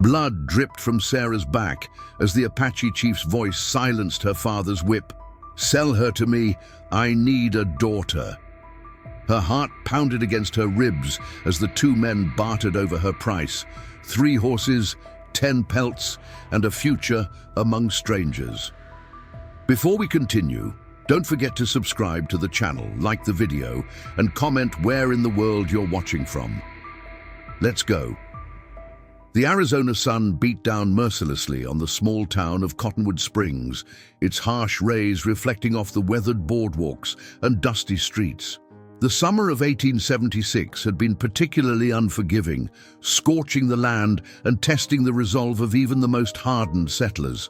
Blood dripped from Sarah's back as the Apache chief's voice silenced her father's whip. "Sell her to me. I need a daughter." Her heart pounded against her ribs as the two men bartered over her price. 3 horses, 10 pelts, and a future among strangers. Before we continue, don't forget to subscribe to the channel, like the video, and comment where in the world you're watching from. Let's go. The Arizona sun beat down mercilessly on the small town of Cottonwood Springs, its harsh rays reflecting off the weathered boardwalks and dusty streets. The summer of 1876 had been particularly unforgiving, scorching the land and testing the resolve of even the most hardened settlers.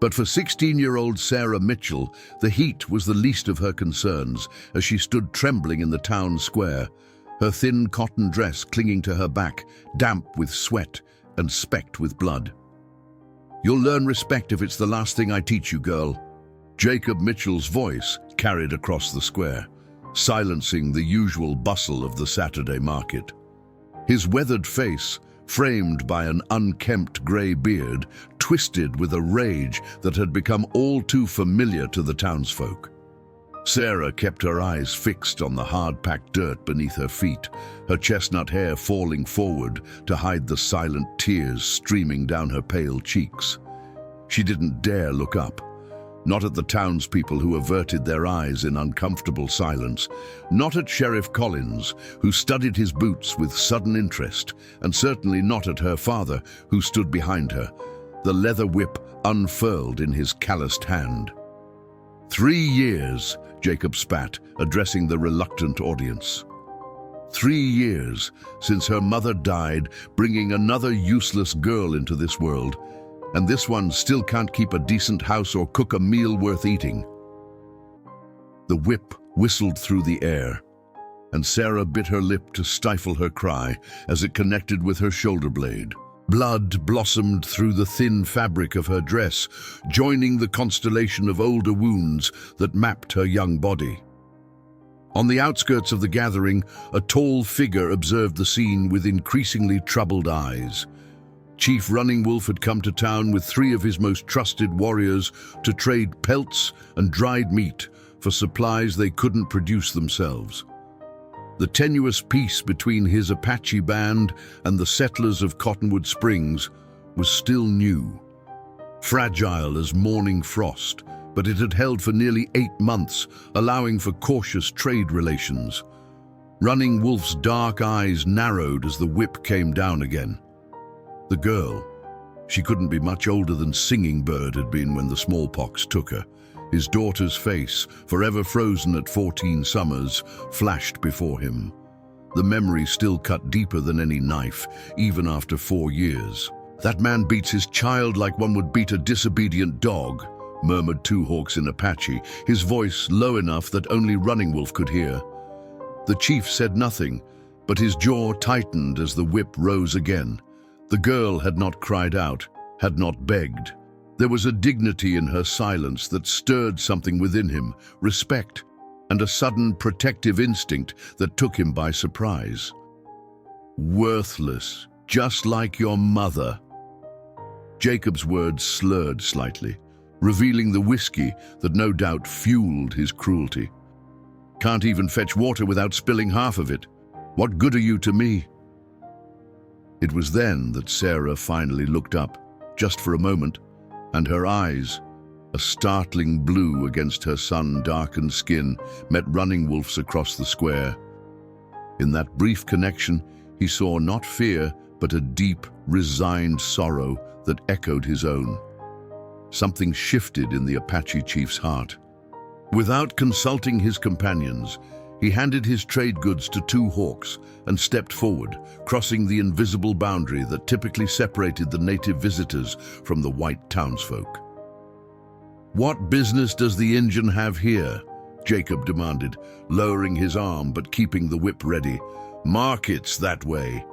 But for 16-year-old Sarah Mitchell, the heat was the least of her concerns as she stood trembling in the town square, her thin cotton dress clinging to her back, damp with sweat and specked with blood. "You'll learn respect if it's the last thing I teach you, girl." Jacob Mitchell's voice carried across the square, silencing the usual bustle of the Saturday market. His weathered face, framed by an unkempt grey beard, twisted with a rage that had become all too familiar to the townsfolk. Sarah kept her eyes fixed on the hard-packed dirt beneath her feet, her chestnut hair falling forward to hide the silent tears streaming down her pale cheeks. She didn't dare look up, not at the townspeople who averted their eyes in uncomfortable silence, not at Sheriff Collins, who studied his boots with sudden interest, and certainly not at her father, who stood behind her, the leather whip unfurled in his calloused hand. 3 years, Jacob spat, addressing the reluctant audience. 3 years since her mother died, bringing another useless girl into this world, and this one still can't keep a decent house or cook a meal worth eating. The whip whistled through the air, and Sarah bit her lip to stifle her cry as it connected with her shoulder blade. Blood blossomed through the thin fabric of her dress, joining the constellation of older wounds that mapped her young body. On the outskirts of the gathering, a tall figure observed the scene with increasingly troubled eyes. Chief Running Wolf had come to town with 3 of his most trusted warriors to trade pelts and dried meat for supplies they couldn't produce themselves. The tenuous peace between his Apache band and the settlers of Cottonwood Springs was still new, fragile as morning frost, but it had held for nearly 8 months, allowing for cautious trade relations. Running Wolf's dark eyes narrowed as the whip came down again. The girl, she couldn't be much older than Singing Bird had been when the smallpox took her. His daughter's face, forever frozen at 14 summers, flashed before him. The memory still cut deeper than any knife, even after 4 years. "That man beats his child like one would beat a disobedient dog," murmured Two Hawks in Apache, his voice low enough that only Running Wolf could hear. The chief said nothing, but his jaw tightened as the whip rose again. The girl had not cried out, had not begged. There was a dignity in her silence that stirred something within him, respect, and a sudden protective instinct that took him by surprise. "Worthless, just like your mother." Jacob's words slurred slightly, revealing the whiskey that no doubt fueled his cruelty. "Can't even fetch water without spilling half of it. What good are you to me?" It was then that Sarah finally looked up, just for a moment, and her eyes, a startling blue against her sun-darkened skin, met Running Wolf's across the square. In that brief connection, he saw not fear, but a deep, resigned sorrow that echoed his own. Something shifted in the Apache chief's heart. Without consulting his companions, he handed his trade goods to Two Hawks and stepped forward, crossing the invisible boundary that typically separated the native visitors from the white townsfolk. "What business does the Injun have here?" Jacob demanded, lowering his arm but keeping the whip ready. "Markets that way."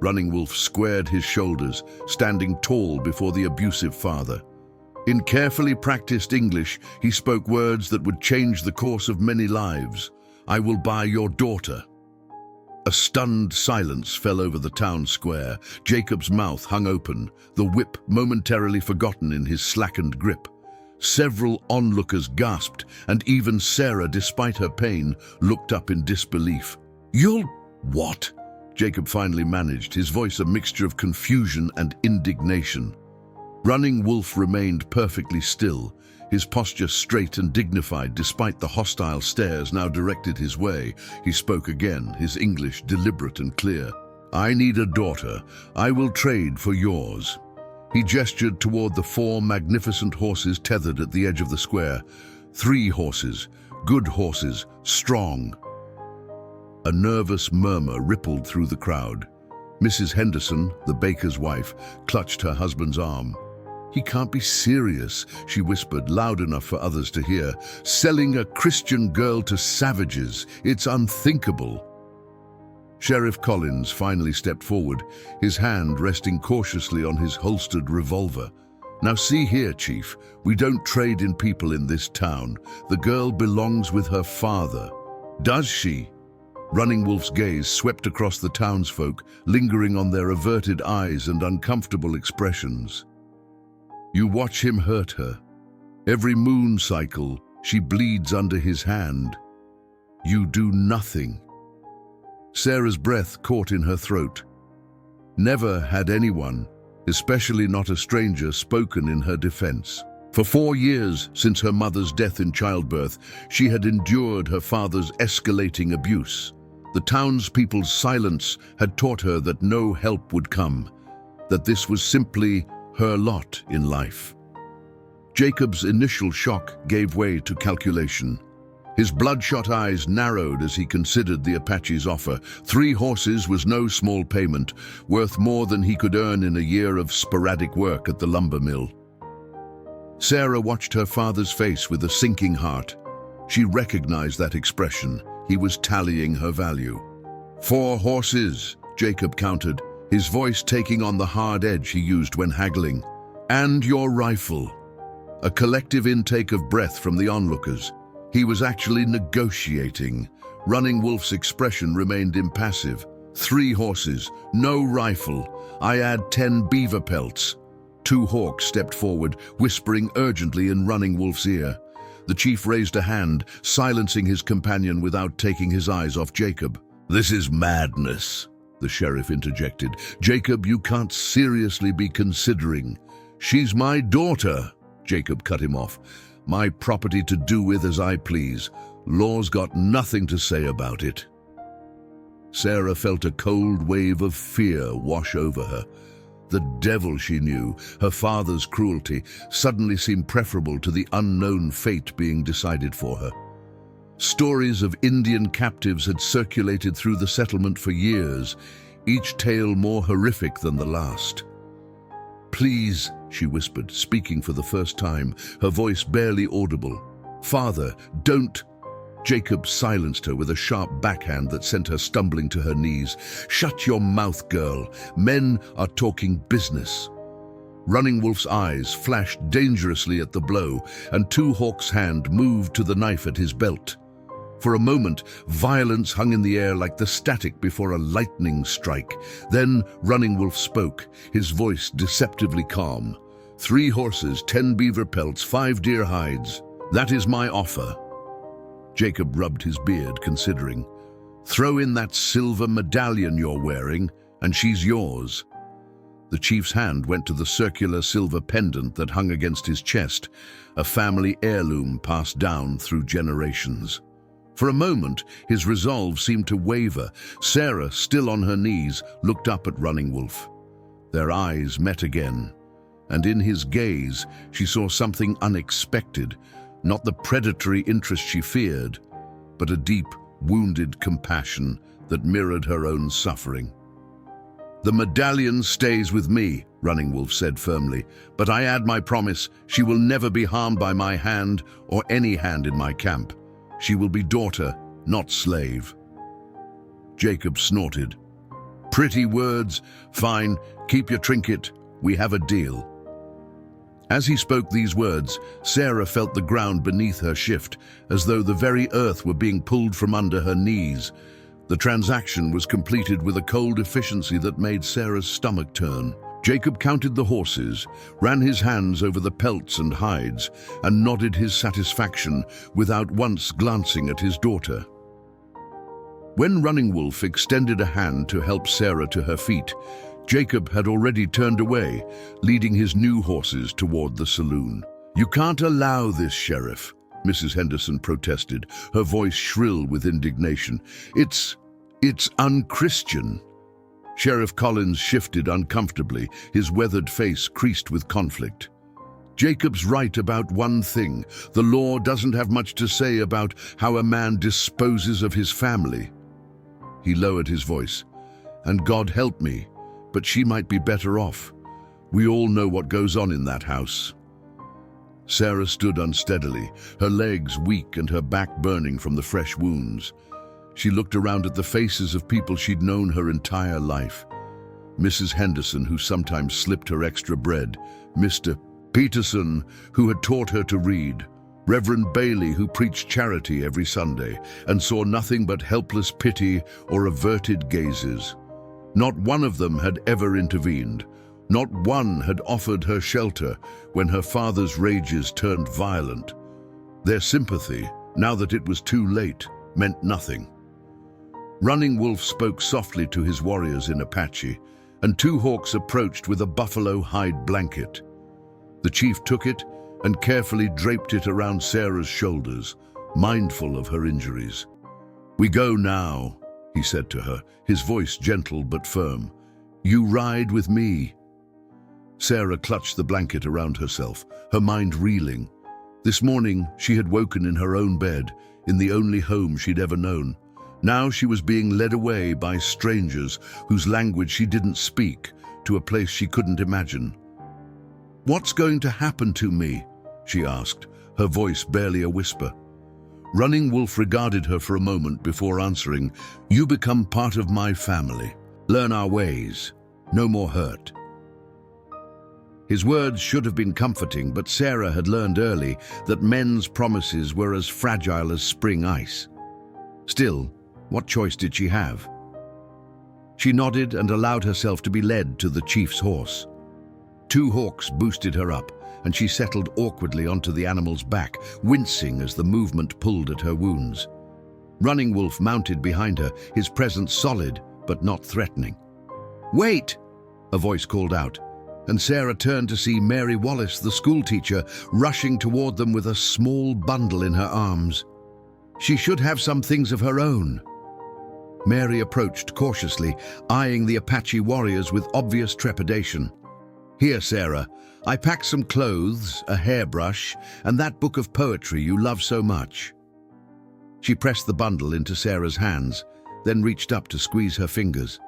Running Wolf squared his shoulders, standing tall before the abusive father. In carefully practiced English, he spoke words that would change the course of many lives. "I will buy your daughter." A stunned silence fell over the town square. Jacob's mouth hung open, the whip momentarily forgotten in his slackened grip. Several onlookers gasped, and even Sarah, despite her pain, looked up in disbelief. "You'll what?" Jacob finally managed, his voice a mixture of confusion and indignation. Running Wolf remained perfectly still, his posture straight and dignified despite the hostile stares now directed his way. He spoke again, his English deliberate and clear. "I need a daughter. I will trade for yours." He gestured toward the 4 magnificent horses tethered at the edge of the square. 3 horses, good horses, strong. A nervous murmur rippled through the crowd. Mrs. Henderson, the baker's wife, clutched her husband's arm. "He can't be serious," she whispered, loud enough for others to hear. "Selling a Christian girl to savages. It's unthinkable." Sheriff Collins finally stepped forward, his hand resting cautiously on his holstered revolver. "Now see here, Chief, we don't trade in people in this town. The girl belongs with her father." "Does she?" Running Wolf's gaze swept across the townsfolk, lingering on their averted eyes and uncomfortable expressions. "You watch him hurt her. Every moon cycle, she bleeds under his hand. You do nothing." Sarah's breath caught in her throat. Never had anyone, especially not a stranger, spoken in her defense. For 4 years since her mother's death in childbirth, she had endured her father's escalating abuse. The townspeople's silence had taught her that no help would come, that this was simply her lot in life. Jacob's initial shock gave way to calculation. His bloodshot eyes narrowed as he considered the Apache's offer. 3 horses was no small payment, worth more than he could earn in a year of sporadic work at the lumber mill. Sarah watched her father's face with a sinking heart. She recognized that expression. He was tallying her value. 4 horses, Jacob counted, his voice taking on the hard edge he used when haggling. "And your rifle." A collective intake of breath from the onlookers. He was actually negotiating. Running Wolf's expression remained impassive. 3 horses, no rifle. I add 10 beaver pelts. 2 hawks stepped forward, whispering urgently in Running Wolf's ear. The chief raised a hand, silencing his companion without taking his eyes off Jacob. "This is madness," the sheriff interjected. "Jacob, you can't seriously be considering." "She's my daughter," Jacob cut him off. "My property to do with as I please. Law's got nothing to say about it." Sarah felt a cold wave of fear wash over her. The devil she knew, her father's cruelty, suddenly seemed preferable to the unknown fate being decided for her. Stories of Indian captives had circulated through the settlement for years, each tale more horrific than the last. "Please," she whispered, speaking for the first time, her voice barely audible. "Father, don't—" Jacob silenced her with a sharp backhand that sent her stumbling to her knees. "Shut your mouth, girl. Men are talking business." Running Wolf's eyes flashed dangerously at the blow, and Two Hawk's hand moved to the knife at his belt. For a moment, violence hung in the air like the static before a lightning strike. Then Running Wolf spoke, his voice deceptively calm. 3 horses, 10 beaver pelts, 5 deer hides. That is my offer." Jacob rubbed his beard, considering. "Throw in that silver medallion you're wearing, and she's yours." The chief's hand went to the circular silver pendant that hung against his chest, a family heirloom passed down through generations. For a moment, his resolve seemed to waver. Sarah, still on her knees, looked up at Running Wolf. Their eyes met again, and in his gaze she saw something unexpected, not the predatory interest she feared, but a deep, wounded compassion that mirrored her own suffering. "The medallion stays with me," Running Wolf said firmly, "but I add my promise, she will never be harmed by my hand or any hand in my camp. She will be daughter, not slave." Jacob snorted. "Pretty words. Fine, keep your trinket. We have a deal." As he spoke these words, Sarah felt the ground beneath her shift, as though the very earth were being pulled from under her knees. The transaction was completed with a cold efficiency that made Sarah's stomach turn. Jacob counted the horses, ran his hands over the pelts and hides, and nodded his satisfaction without once glancing at his daughter. When Running Wolf extended a hand to help Sarah to her feet, Jacob had already turned away, leading his new horses toward the saloon. "You can't allow this, Sheriff," Mrs. Henderson protested, her voice shrill with indignation. It's unchristian." Sheriff Collins shifted uncomfortably, his weathered face creased with conflict. "Jacob's right about one thing. The law doesn't have much to say about how a man disposes of his family." He lowered his voice. "And God help me, but she might be better off. We all know what goes on in that house." Sarah stood unsteadily, her legs weak and her back burning from the fresh wounds. She looked around at the faces of people she'd known her entire life. Mrs. Henderson, who sometimes slipped her extra bread, Mr. Peterson, who had taught her to read, Reverend Bailey, who preached charity every Sunday and saw nothing but helpless pity or averted gazes. Not one of them had ever intervened. Not one had offered her shelter when her father's rages turned violent. Their sympathy, now that it was too late, meant nothing. Running Wolf spoke softly to his warriors in Apache, and two hawks approached with a buffalo hide blanket. The chief took it and carefully draped it around Sarah's shoulders, mindful of her injuries. "We go now," he said to her, his voice gentle but firm. "You ride with me." Sarah clutched the blanket around herself, her mind reeling. This morning, she had woken in her own bed, in the only home she'd ever known. Now she was being led away by strangers whose language she didn't speak, to a place she couldn't imagine. "What's going to happen to me?" she asked, her voice barely a whisper. Running Wolf regarded her for a moment before answering, "You become part of my family. Learn our ways. No more hurt." His words should have been comforting, but Sarah had learned early that men's promises were as fragile as spring ice. Still, what choice did she have? She nodded and allowed herself to be led to the chief's horse. Two hawks boosted her up, and she settled awkwardly onto the animal's back, wincing as the movement pulled at her wounds. Running Wolf mounted behind her, his presence solid but not threatening. "Wait!" a voice called out, and Sarah turned to see Mary Wallace, the schoolteacher, rushing toward them with a small bundle in her arms. She should have some things of her own. Mary approached cautiously, eyeing the Apache warriors with obvious trepidation. "Here, Sarah, I packed some clothes, a hairbrush, and that book of poetry you love so much." She pressed the bundle into Sarah's hands, then reached up to squeeze her fingers.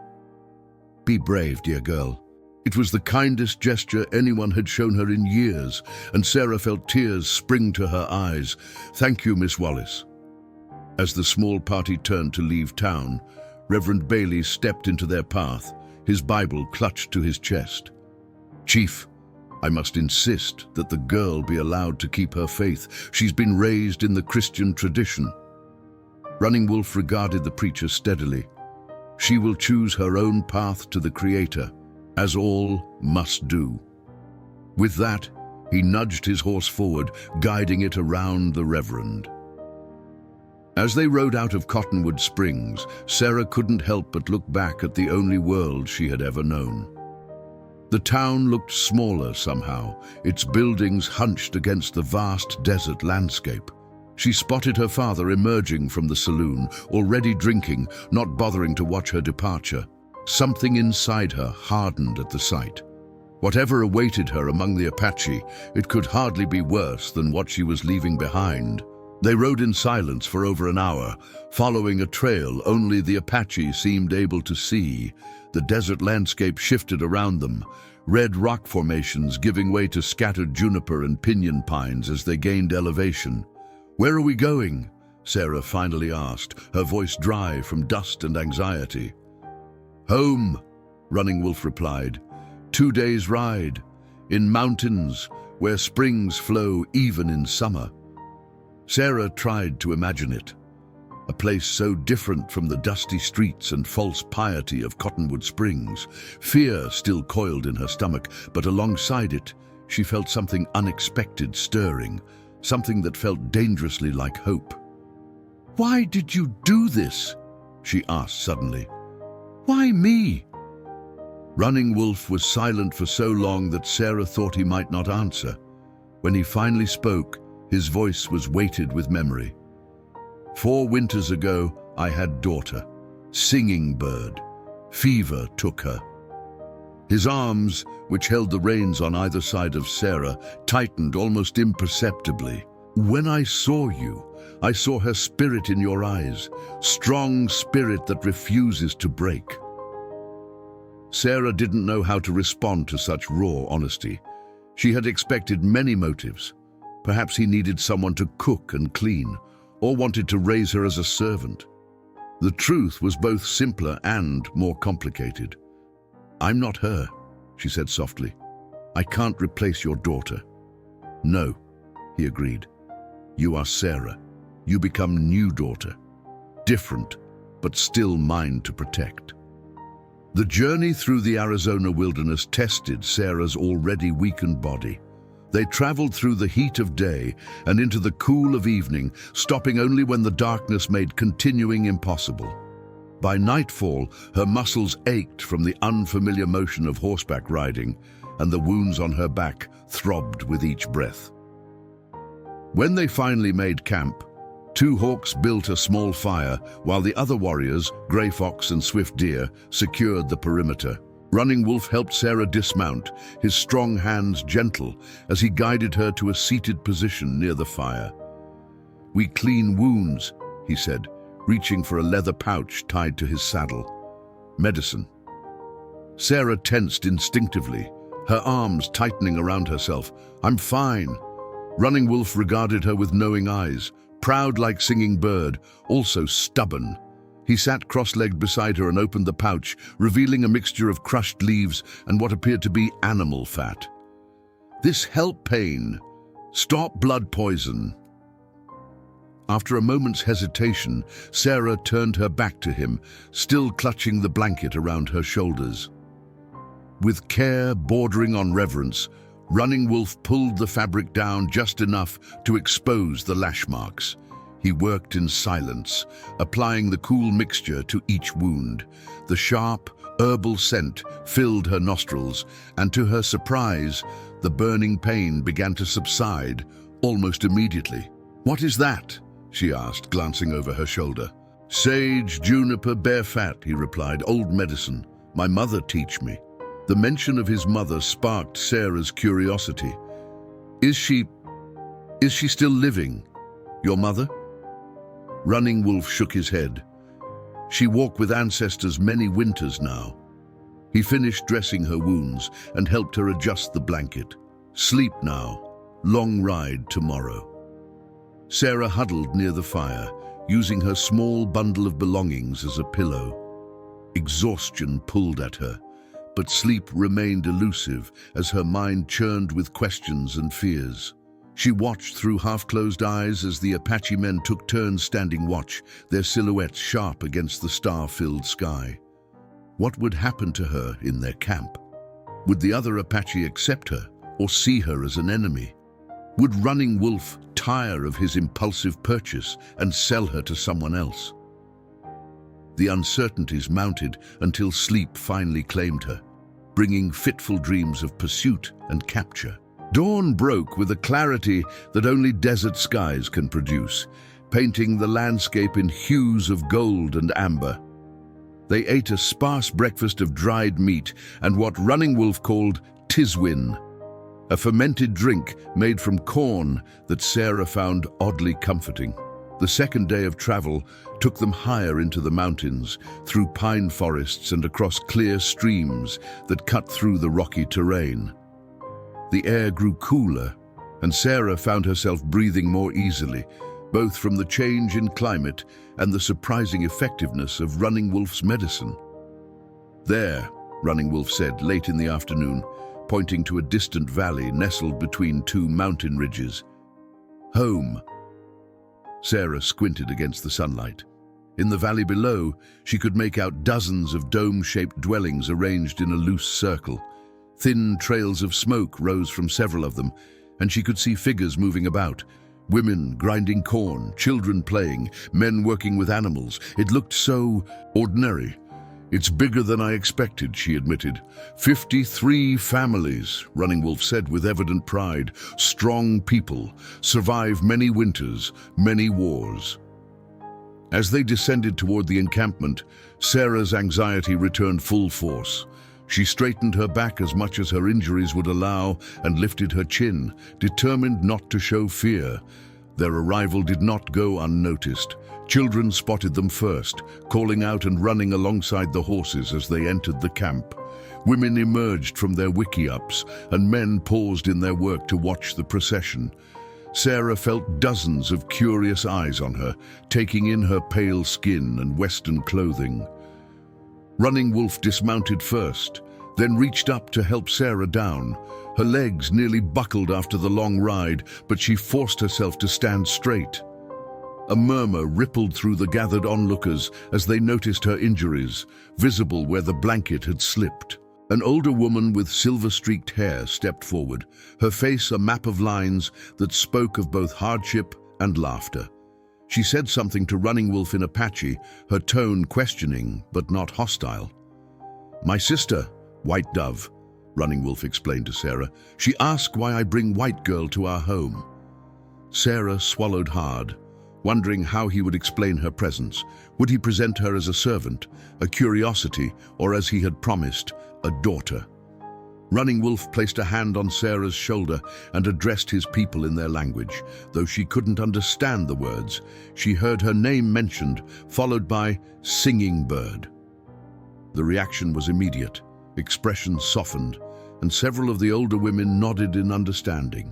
"Be brave, dear girl." It was the kindest gesture anyone had shown her in years, and Sarah felt tears spring to her eyes. "Thank you, Miss Wallace." As the small party turned to leave town, Reverend Bailey stepped into their path, his Bible clutched to his chest. "Chief, I must insist that the girl be allowed to keep her faith. She's been raised in the Christian tradition." Running Wolf regarded the preacher steadily. "She will choose her own path to the Creator, as all must do." With that, he nudged his horse forward, guiding it around the Reverend. As they rode out of Cottonwood Springs, Sarah couldn't help but look back at the only world she had ever known. The town looked smaller somehow, its buildings hunched against the vast desert landscape. She spotted her father emerging from the saloon, already drinking, not bothering to watch her departure. Something inside her hardened at the sight. Whatever awaited her among the Apache, it could hardly be worse than what she was leaving behind. They rode in silence for over an hour, following a trail only the Apache seemed able to see. The desert landscape shifted around them, red rock formations giving way to scattered juniper and pinyon pines as they gained elevation. "Where are we going?" Sarah finally asked, her voice dry from dust and anxiety. "Home," Running Wolf replied. 2 days' ride, in mountains where springs flow even in summer." Sarah tried to imagine it. a place so different from the dusty streets and false piety of Cottonwood Springs. Fear still coiled in her stomach, but alongside it, she felt something unexpected stirring, something that felt dangerously like hope. "Why did you do this?" she asked suddenly. "Why me?" Running Wolf was silent for so long that Sarah thought he might not answer. When he finally spoke, his voice was weighted with memory. "4 winters ago, I had daughter, Singing Bird. Fever took her." His arms, which held the reins on either side of Sarah, tightened almost imperceptibly. "When I saw you, I saw her spirit in your eyes, strong spirit that refuses to break." Sarah didn't know how to respond to such raw honesty. She had expected many motives. Perhaps he needed someone to cook and clean, or wanted to raise her as a servant. The truth was both simpler and more complicated. "I'm not her," she said softly. "I can't replace your daughter." "No," he agreed. "You are Sarah. You become new daughter. Different, but still mine to protect." The journey through the Arizona wilderness tested Sarah's already weakened body. They traveled through the heat of day and into the cool of evening, stopping only when the darkness made continuing impossible. By nightfall, her muscles ached from the unfamiliar motion of horseback riding, and the wounds on her back throbbed with each breath. When they finally made camp, 2 hawks built a small fire, while the other warriors, Gray Fox and Swift Deer, secured the perimeter. Running Wolf helped Sarah dismount, his strong hands gentle as he guided her to a seated position near the fire. "We clean wounds," he said, reaching for a leather pouch tied to his saddle. "Medicine." Sarah tensed instinctively, her arms tightening around herself. "I'm fine." Running Wolf regarded her with knowing eyes, proud like Singing Bird, also stubborn. He sat cross-legged beside her and opened the pouch, revealing a mixture of crushed leaves and what appeared to be animal fat. "This help pain. Stop blood poison." After a moment's hesitation, Sarah turned her back to him, still clutching the blanket around her shoulders. With care bordering on reverence, Running Wolf pulled the fabric down just enough to expose the lash marks. He worked in silence, applying the cool mixture to each wound. The sharp, herbal scent filled her nostrils, and to her surprise, the burning pain began to subside almost immediately. "What is that?" she asked, glancing over her shoulder. "Sage, juniper, bear fat," he replied. "Old medicine. My mother teach me." The mention of his mother sparked Sarah's curiosity. Is she still living? Your mother?" Running Wolf shook his head. "She walked with ancestors many winters now." He finished dressing her wounds and helped her adjust the blanket. "Sleep now. Long ride tomorrow." Sarah huddled near the fire, using her small bundle of belongings as a pillow. Exhaustion pulled at her, but sleep remained elusive as her mind churned with questions and fears. She watched through half-closed eyes as the Apache men took turns standing watch, their silhouettes sharp against the star-filled sky. What would happen to her in their camp? Would the other Apache accept her or see her as an enemy? Would Running Wolf tire of his impulsive purchase and sell her to someone else? The uncertainties mounted until sleep finally claimed her, bringing fitful dreams of pursuit and capture. Dawn broke with a clarity that only desert skies can produce, painting the landscape in hues of gold and amber. They ate a sparse breakfast of dried meat and what Running Wolf called tiswin, a fermented drink made from corn that Sarah found oddly comforting. The second day of travel took them higher into the mountains, through pine forests and across clear streams that cut through the rocky terrain. The air grew cooler, and Sarah found herself breathing more easily, both from the change in climate and the surprising effectiveness of Running Wolf's medicine. "There," Running Wolf said late in the afternoon, pointing to a distant valley nestled between 2 mountain ridges. "Home." Sarah squinted against the sunlight. In the valley below, she could make out dozens of dome-shaped dwellings arranged in a loose circle. Thin trails of smoke rose from several of them, and she could see figures moving about. Women grinding corn, children playing, men working with animals. It looked so ordinary. "It's bigger than I expected," she admitted. 53 families, Running Wolf said with evident pride. Strong people, survive many winters, many wars. As they descended toward the encampment, Sarah's anxiety returned full force. She straightened her back as much as her injuries would allow and lifted her chin, determined not to show fear. Their arrival did not go unnoticed. Children spotted them first, calling out and running alongside the horses as they entered the camp. Women emerged from their wickiups, and men paused in their work to watch the procession. Sarah felt dozens of curious eyes on her, taking in her pale skin and Western clothing. Running Wolf dismounted first, then reached up to help Sarah down. Her legs nearly buckled after the long ride, but she forced herself to stand straight. A murmur rippled through the gathered onlookers as they noticed her injuries, visible where the blanket had slipped. An older woman with silver-streaked hair stepped forward, her face a map of lines that spoke of both hardship and laughter. She said something to Running Wolf in Apache, her tone questioning but not hostile. "My sister, White Dove," Running Wolf explained to Sarah. "She asked why I bring White Girl to our home." Sarah swallowed hard, wondering how he would explain her presence. Would he present her as a servant, a curiosity, or as he had promised, a daughter? Running Wolf placed a hand on Sarah's shoulder and addressed his people in their language. Though she couldn't understand the words, she heard her name mentioned, followed by "Singing Bird." The reaction was immediate. Expressions softened, and several of the older women nodded in understanding.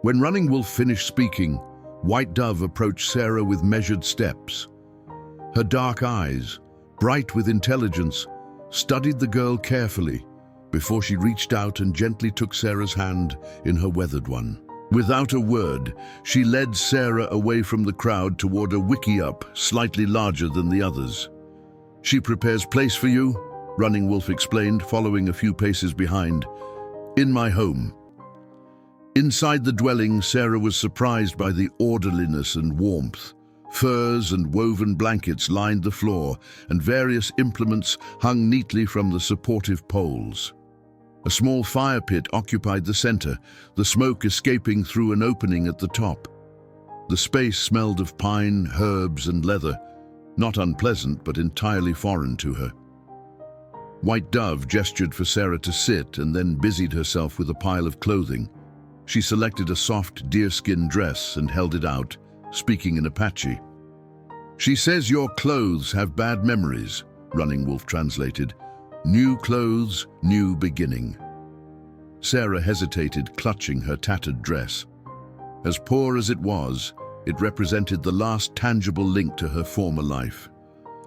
When Running Wolf finished speaking, White Dove approached Sarah with measured steps. Her dark eyes, bright with intelligence, studied the girl carefully before she reached out and gently took Sarah's hand in her weathered one. Without a word, she led Sarah away from the crowd toward a wickiup slightly larger than the others. "She prepares place for you," Running Wolf explained, following a few paces behind. "In my home." Inside the dwelling, Sarah was surprised by the orderliness and warmth. Furs and woven blankets lined the floor, and various implements hung neatly from the supportive poles. A small fire pit occupied the center, the smoke escaping through an opening at the top. The space smelled of pine, herbs, and leather, not unpleasant but entirely foreign to her. White Dove gestured for Sarah to sit and then busied herself with a pile of clothing. She selected a soft deerskin dress and held it out, speaking in Apache. "She says your clothes have bad memories," Running Wolf translated. "New clothes, new beginning." Sarah hesitated, clutching her tattered dress. As poor as it was, it represented the last tangible link to her former life.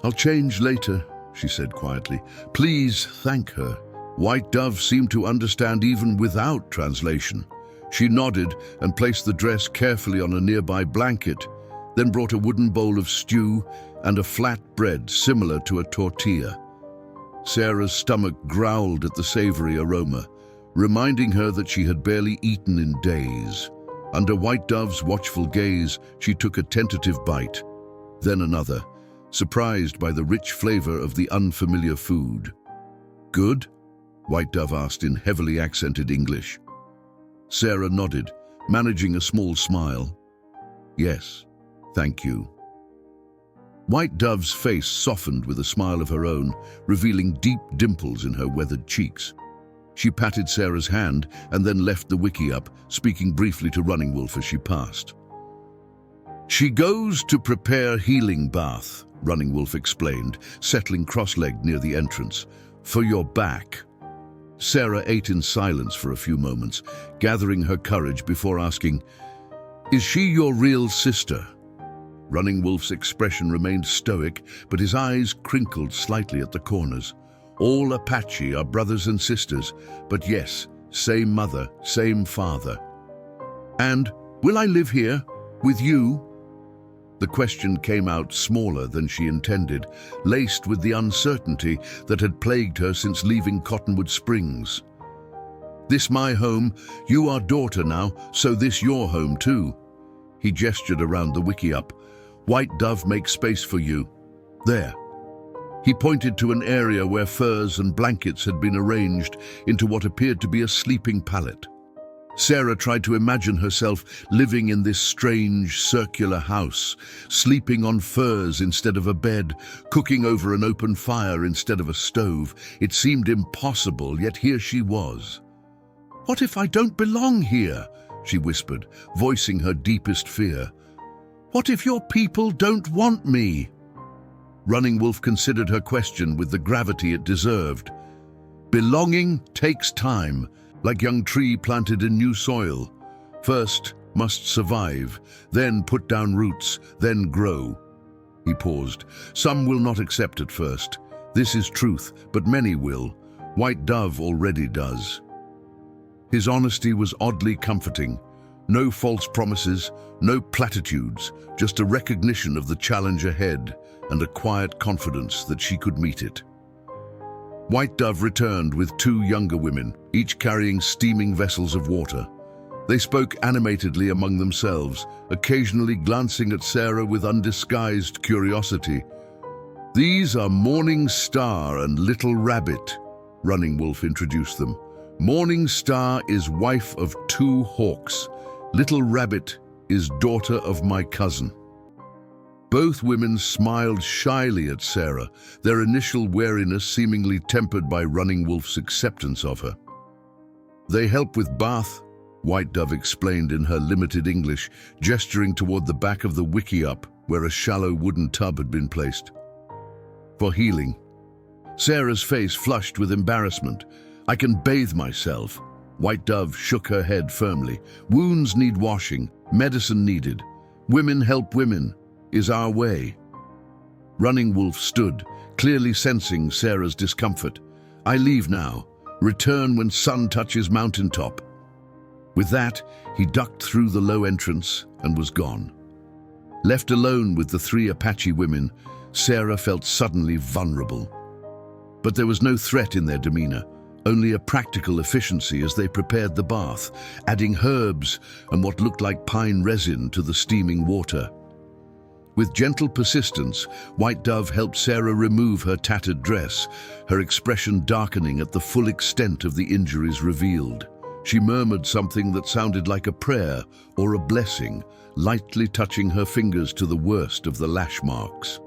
"I'll change later," she said quietly. "Please thank her." White Dove seemed to understand even without translation. She nodded and placed the dress carefully on a nearby blanket, then brought a wooden bowl of stew and a flat bread similar to a tortilla. Sarah's stomach growled at the savory aroma, reminding her that she had barely eaten in days. Under White Dove's watchful gaze, she took a tentative bite, then another, surprised by the rich flavor of the unfamiliar food. "Good?" White Dove asked in heavily accented English. Sarah nodded, managing a small smile. "Yes, thank you." White Dove's face softened with a smile of her own, revealing deep dimples in her weathered cheeks. She patted Sarah's hand and then left the wickiup, speaking briefly to Running Wolf as she passed. "She goes to prepare healing bath," Running Wolf explained, settling cross-legged near the entrance. "For your back." Sarah ate in silence for a few moments, gathering her courage before asking, "Is she your real sister?" Running Wolf's expression remained stoic, but his eyes crinkled slightly at the corners. "All Apache are brothers and sisters, but yes, same mother, same father." "And will I live here with you?" The question came out smaller than she intended, laced with the uncertainty that had plagued her since leaving Cottonwood Springs. "This my home, you are daughter now, so this your home too." He gestured around the wickiup. "White Dove makes space for you. There." He pointed to an area where furs and blankets had been arranged into what appeared to be a sleeping pallet. Sarah tried to imagine herself living in this strange, circular house, sleeping on furs instead of a bed, cooking over an open fire instead of a stove. It seemed impossible, yet here she was. "What if I don't belong here?" she whispered, voicing her deepest fear. "What if your people don't want me?" Running Wolf considered her question with the gravity it deserved. Belonging takes time, like young tree planted in new soil. First must survive, then put down roots, then grow. He paused. "Some will not accept at first. This is truth, but many will. White Dove already does." His honesty was oddly comforting. No false promises, no platitudes, just a recognition of the challenge ahead and a quiet confidence that she could meet it. White Dove returned with 2 younger women, each carrying steaming vessels of water. They spoke animatedly among themselves, occasionally glancing at Sarah with undisguised curiosity. "These are Morning Star and Little Rabbit," Running Wolf introduced them. "Morning Star is wife of 2 hawks. Little Rabbit is daughter of my cousin." Both women smiled shyly at Sarah, their initial wariness seemingly tempered by Running Wolf's acceptance of her. "They help with bath," White Dove explained in her limited English, gesturing toward the back of the wickiup where a shallow wooden tub had been placed. "For healing." Sarah's face flushed with embarrassment. "I can bathe myself." White Dove shook her head firmly. "Wounds need washing, medicine needed. Women help women is our way." Running Wolf stood, clearly sensing Sarah's discomfort. "I leave now. Return when sun touches mountaintop." With that, he ducked through the low entrance and was gone. Left alone with the 3 Apache women, Sarah felt suddenly vulnerable. But there was no threat in their demeanor, only a practical efficiency as they prepared the bath, adding herbs and what looked like pine resin to the steaming water. With gentle persistence, White Dove helped Sarah remove her tattered dress, her expression darkening at the full extent of the injuries revealed. She murmured something that sounded like a prayer or a blessing, lightly touching her fingers to the worst of the lash marks.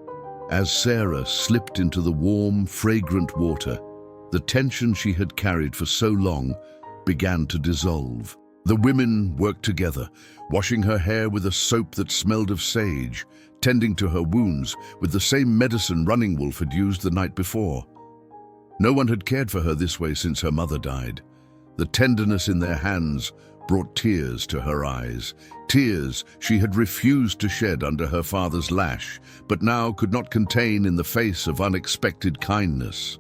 As Sarah slipped into the warm, fragrant water, the tension she had carried for so long began to dissolve. The women worked together, washing her hair with a soap that smelled of sage, tending to her wounds with the same medicine Running Wolf had used the night before. No one had cared for her this way since her mother died. The tenderness in their hands brought tears to her eyes, tears she had refused to shed under her father's lash, but now could not contain in the face of unexpected kindness.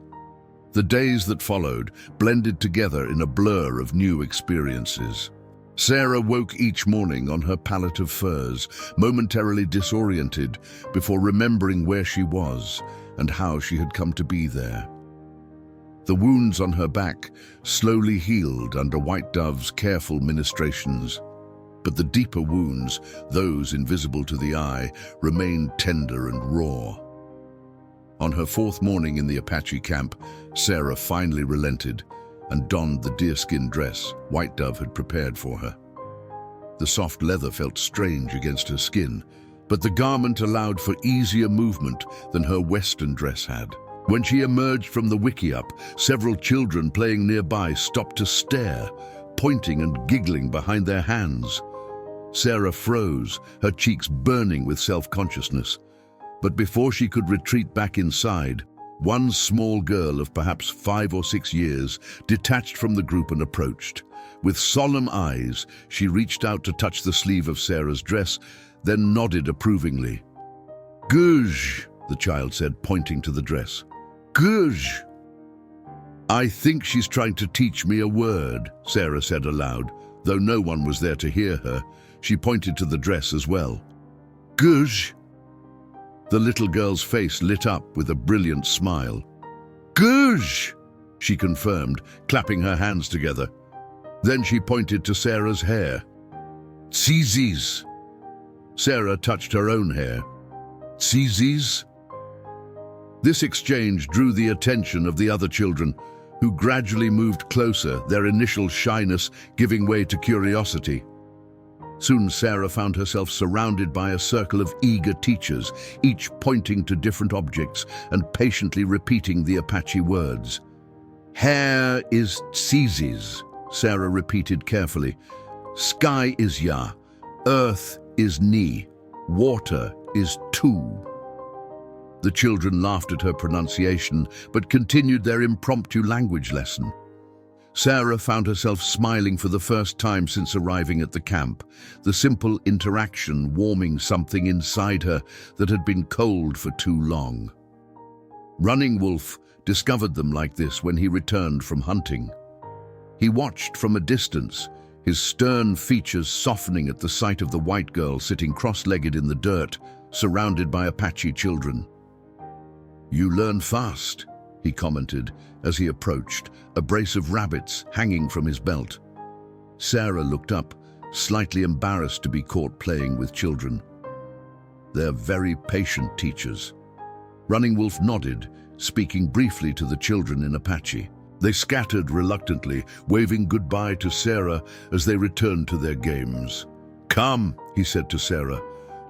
The days that followed blended together in a blur of new experiences. Sarah woke each morning on her pallet of furs, momentarily disoriented before remembering where she was and how she had come to be there. The wounds on her back slowly healed under White Dove's careful ministrations, but the deeper wounds, those invisible to the eye, remained tender and raw. On her 4th morning in the Apache camp, Sarah finally relented and donned the deerskin dress White Dove had prepared for her. The soft leather felt strange against her skin, but the garment allowed for easier movement than her Western dress had. When she emerged from the wickiup, several children playing nearby stopped to stare, pointing and giggling behind their hands. Sarah froze, her cheeks burning with self-consciousness. But before she could retreat back inside, one small girl of perhaps 5 or 6 years detached from the group and approached. With solemn eyes, she reached out to touch the sleeve of Sarah's dress, then nodded approvingly. "Guj," the child said, pointing to the dress. "Guj." "I think she's trying to teach me a word," Sarah said aloud, though no one was there to hear her. She pointed to the dress as well. "Guj," The little girl's face lit up with a brilliant smile. "Gush!" she confirmed, clapping her hands together. Then she pointed to Sarah's hair. "Tzizis." Sarah touched her own hair. "Tzizis?" This exchange drew the attention of the other children, who gradually moved closer, their initial shyness giving way to curiosity. Soon Sarah found herself surrounded by a circle of eager teachers, each pointing to different objects and patiently repeating the Apache words. "Hair is tzizis," Sarah repeated carefully. "Sky is ya, earth is ni, water is tu." The children laughed at her pronunciation, but continued their impromptu language lesson. Sarah found herself smiling for the first time since arriving at the camp, the simple interaction warming something inside her that had been cold for too long. Running Wolf discovered them like this when he returned from hunting. He watched from a distance, his stern features softening at the sight of the white girl sitting cross-legged in the dirt, surrounded by Apache children. "You learn fast," he commented as he approached, a brace of rabbits hanging from his belt. Sarah looked up, slightly embarrassed to be caught playing with children. "They're very patient teachers." Running Wolf nodded, speaking briefly to the children in Apache. They scattered reluctantly, waving goodbye to Sarah as they returned to their games. "Come," he said to Sarah,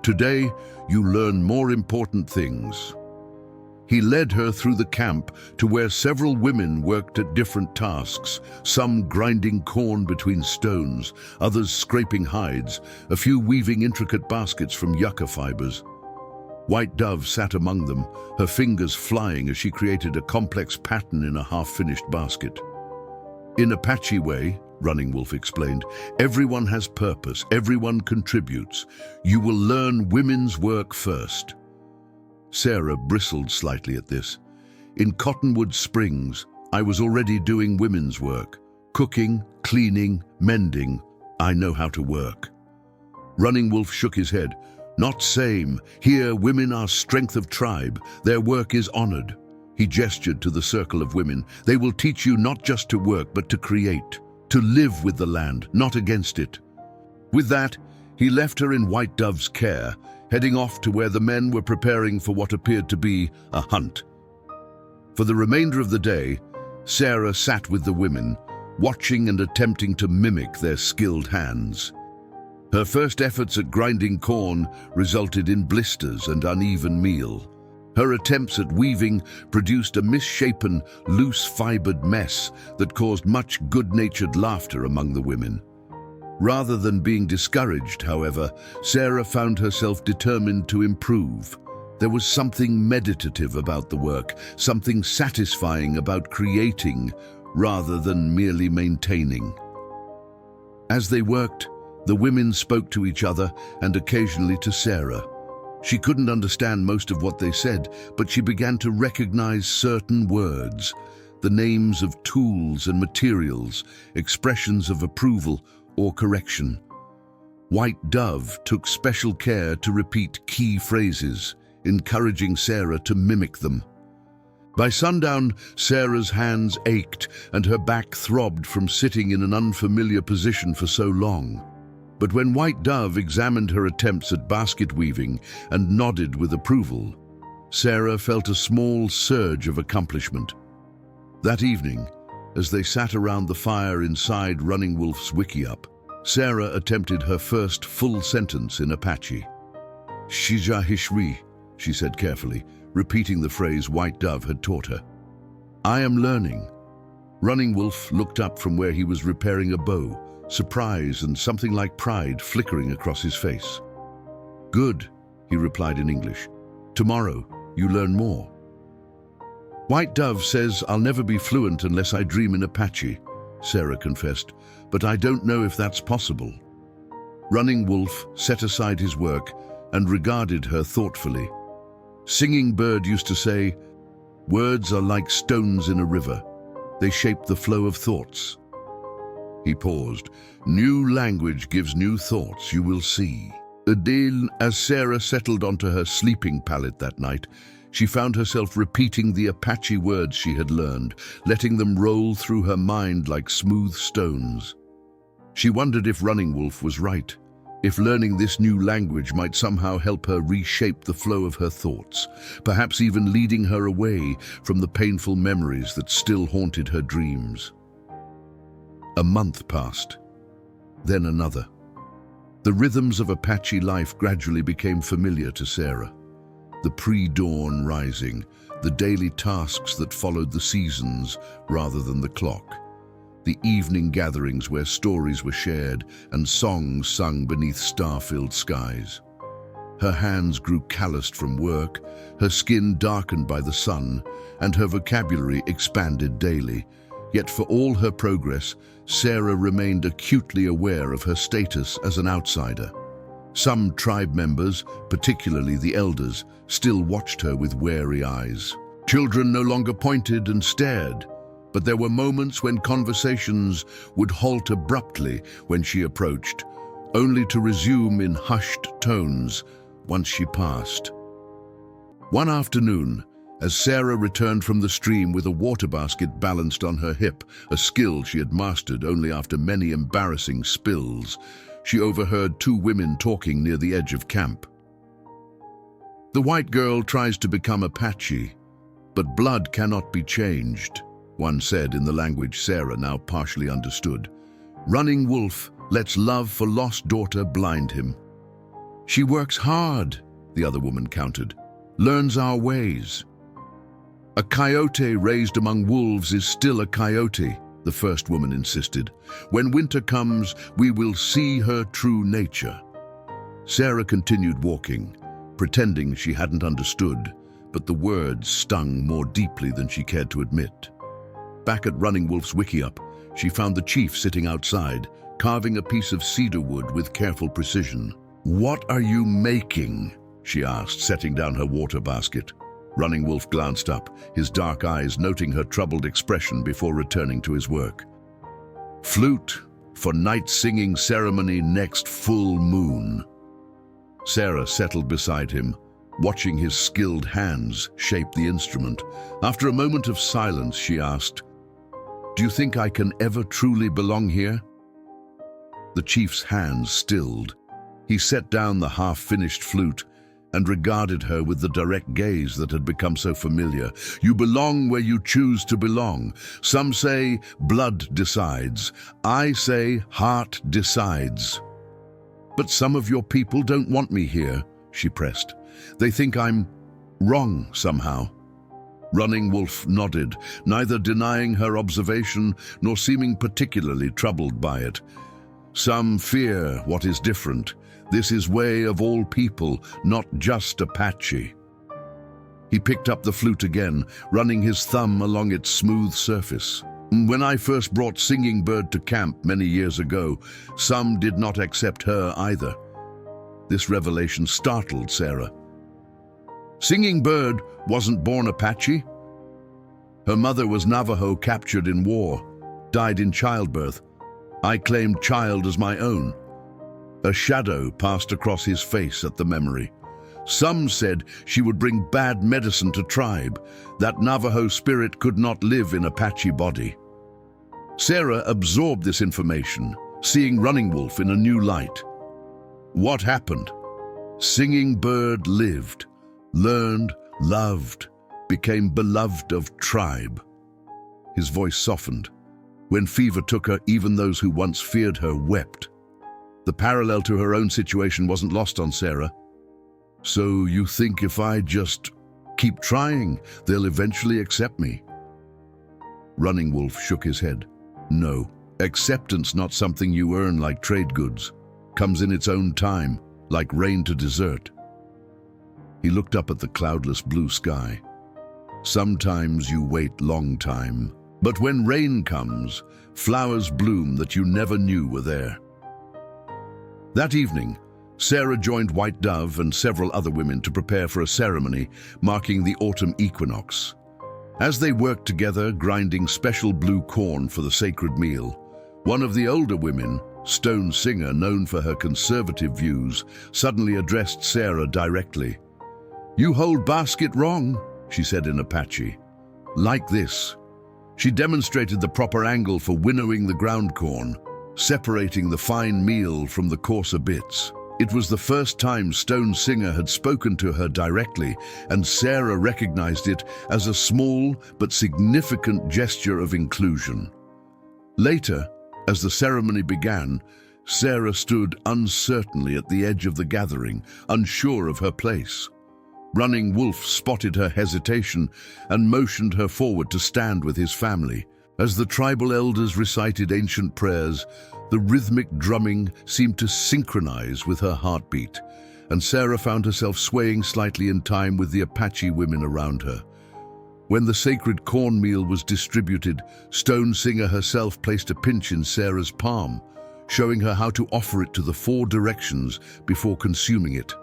"today you learn more important things." He led her through the camp to where several women worked at different tasks, some grinding corn between stones, others scraping hides, a few weaving intricate baskets from yucca fibers. White Dove sat among them, her fingers flying as she created a complex pattern in a half-finished basket. "In Apache way," Running Wolf explained, "everyone has purpose, everyone contributes. You will learn women's work first." Sarah bristled slightly at this. "In Cottonwood Springs, I was already doing women's work. Cooking, cleaning, mending. I know how to work." Running Wolf shook his head. "Not same. Here, women are strength of tribe. Their work is honored." He gestured to the circle of women. "They will teach you not just to work, but to create, to live with the land, not against it." With that, he left her in White Dove's care, heading off to where the men were preparing for what appeared to be a hunt. For the remainder of the day, Sarah sat with the women, watching and attempting to mimic their skilled hands. Her first efforts at grinding corn resulted in blisters and uneven meal. Her attempts at weaving produced a misshapen, loose-fibered mess that caused much good-natured laughter among the women. Rather than being discouraged, however, Sarah found herself determined to improve. There was something meditative about the work, something satisfying about creating rather than merely maintaining. As they worked, the women spoke to each other and occasionally to Sarah. She couldn't understand most of what they said, but she began to recognize certain words, the names of tools and materials, expressions of approval or correction. White Dove took special care to repeat key phrases, encouraging Sarah to mimic them. By sundown, Sarah's hands ached and her back throbbed from sitting in an unfamiliar position for so long. But when White Dove examined her attempts at basket weaving and nodded with approval, Sarah felt a small surge of accomplishment. That evening, as they sat around the fire inside Running Wolf's wickiup, Sarah attempted her first full sentence in Apache. "Shija hishri," she said carefully, repeating the phrase White Dove had taught her. "I am learning." Running Wolf looked up from where he was repairing a bow, surprise and something like pride flickering across his face. "Good," he replied in English. "Tomorrow, you learn more." "White Dove says I'll never be fluent unless I dream in Apache," Sarah confessed, "but I don't know if that's possible." Running Wolf set aside his work and regarded her thoughtfully. Singing Bird used to say, "Words are like stones in a river. They shape the flow of thoughts." He paused. "New language gives new thoughts, you will see." Adele, as Sarah settled onto her sleeping pallet that night, she found herself repeating the Apache words she had learned, letting them roll through her mind like smooth stones. She wondered if Running Wolf was right, if learning this new language might somehow help her reshape the flow of her thoughts, perhaps even leading her away from the painful memories that still haunted her dreams. A month passed, then another. The rhythms of Apache life gradually became familiar to Sarah. The pre-dawn rising, the daily tasks that followed the seasons rather than the clock, the evening gatherings where stories were shared and songs sung beneath star-filled skies. Her hands grew calloused from work, her skin darkened by the sun, and her vocabulary expanded daily. Yet for all her progress, Sarah remained acutely aware of her status as an outsider. Some tribe members, particularly the elders, still watched her with wary eyes. Children no longer pointed and stared, but there were moments when conversations would halt abruptly when she approached, only to resume in hushed tones once she passed. One afternoon, as Sarah returned from the stream with a water basket balanced on her hip, a skill she had mastered only after many embarrassing spills, she overheard two women talking near the edge of camp. "The white girl tries to become Apache, but blood cannot be changed," one said in the language Sarah now partially understood. "Running Wolf lets love for lost daughter blind him." "She works hard," the other woman countered, "learns our ways." "A coyote raised among wolves is still a coyote," the first woman insisted. "When winter comes, we will see her true nature." Sarah continued walking, pretending she hadn't understood, but the words stung more deeply than she cared to admit. Back at Running Wolf's wickiup, she found the chief sitting outside, carving a piece of cedar wood with careful precision. "What are you making?" she asked, setting down her water basket. Running Wolf glanced up, his dark eyes noting her troubled expression before returning to his work. "Flute for night singing ceremony next full moon." Sarah settled beside him, watching his skilled hands shape the instrument. After a moment of silence, she asked, "Do you think I can ever truly belong here?" The chief's hands stilled. He set down the half-finished flute and regarded her with the direct gaze that had become so familiar. "You belong where you choose to belong. Some say blood decides. I say heart decides." "But some of your people don't want me here," she pressed. "They think I'm wrong somehow." Running Wolf nodded, neither denying her observation nor seeming particularly troubled by it. "Some fear what is different. This is way of all people, not just Apache." He picked up the flute again, running his thumb along its smooth surface. "When I first brought Singing Bird to camp many years ago, some did not accept her either." This revelation startled Sarah. Singing Bird wasn't born Apache. Her mother was Navajo, captured in war, died in childbirth. I claimed child as my own. A shadow passed across his face at the memory. Some said she would bring bad medicine to tribe, that Navajo spirit could not live in Apache body. Sarah absorbed this information, seeing Running Wolf in a new light. What happened? Singing Bird lived, learned, loved, became beloved of tribe. His voice softened. When fever took her, even those who once feared her wept. The parallel to her own situation wasn't lost on Sarah. "So you think if I just keep trying, they'll eventually accept me?" Running Wolf shook his head. "No, acceptance not something you earn like trade goods. Comes in its own time, like rain to desert." He looked up at the cloudless blue sky. "Sometimes you wait long time, but when rain comes, flowers bloom that you never knew were there." That evening, Sarah joined White Dove and several other women to prepare for a ceremony marking the autumn equinox. As they worked together, grinding special blue corn for the sacred meal, one of the older women, Stone Singer, known for her conservative views, suddenly addressed Sarah directly. "You hold basket wrong," she said in Apache. "Like this." She demonstrated the proper angle for winnowing the ground corn, separating the fine meal from the coarser bits. It was the first time Stone Singer had spoken to her directly, and Sarah recognized it as a small but significant gesture of inclusion. Later, as the ceremony began, Sarah stood uncertainly at the edge of the gathering, unsure of her place. Running Wolf spotted her hesitation and motioned her forward to stand with his family. As the tribal elders recited ancient prayers, the rhythmic drumming seemed to synchronize with her heartbeat, and Sarah found herself swaying slightly in time with the Apache women around her. When the sacred cornmeal was distributed, Stone Singer herself placed a pinch in Sarah's palm, showing her how to offer it to the 4 directions before consuming it.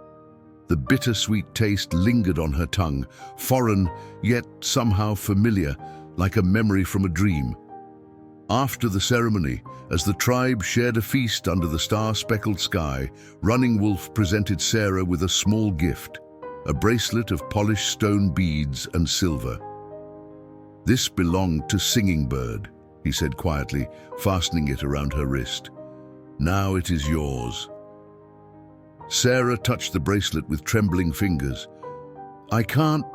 The bittersweet taste lingered on her tongue, foreign yet somehow familiar, like a memory from a dream. After the ceremony, as the tribe shared a feast under the star-speckled sky, Running Wolf presented Sarah with a small gift, a bracelet of polished stone beads and silver. "This belonged to Singing Bird," he said quietly, fastening it around her wrist. "Now it is yours." Sarah touched the bracelet with trembling fingers. "I can't."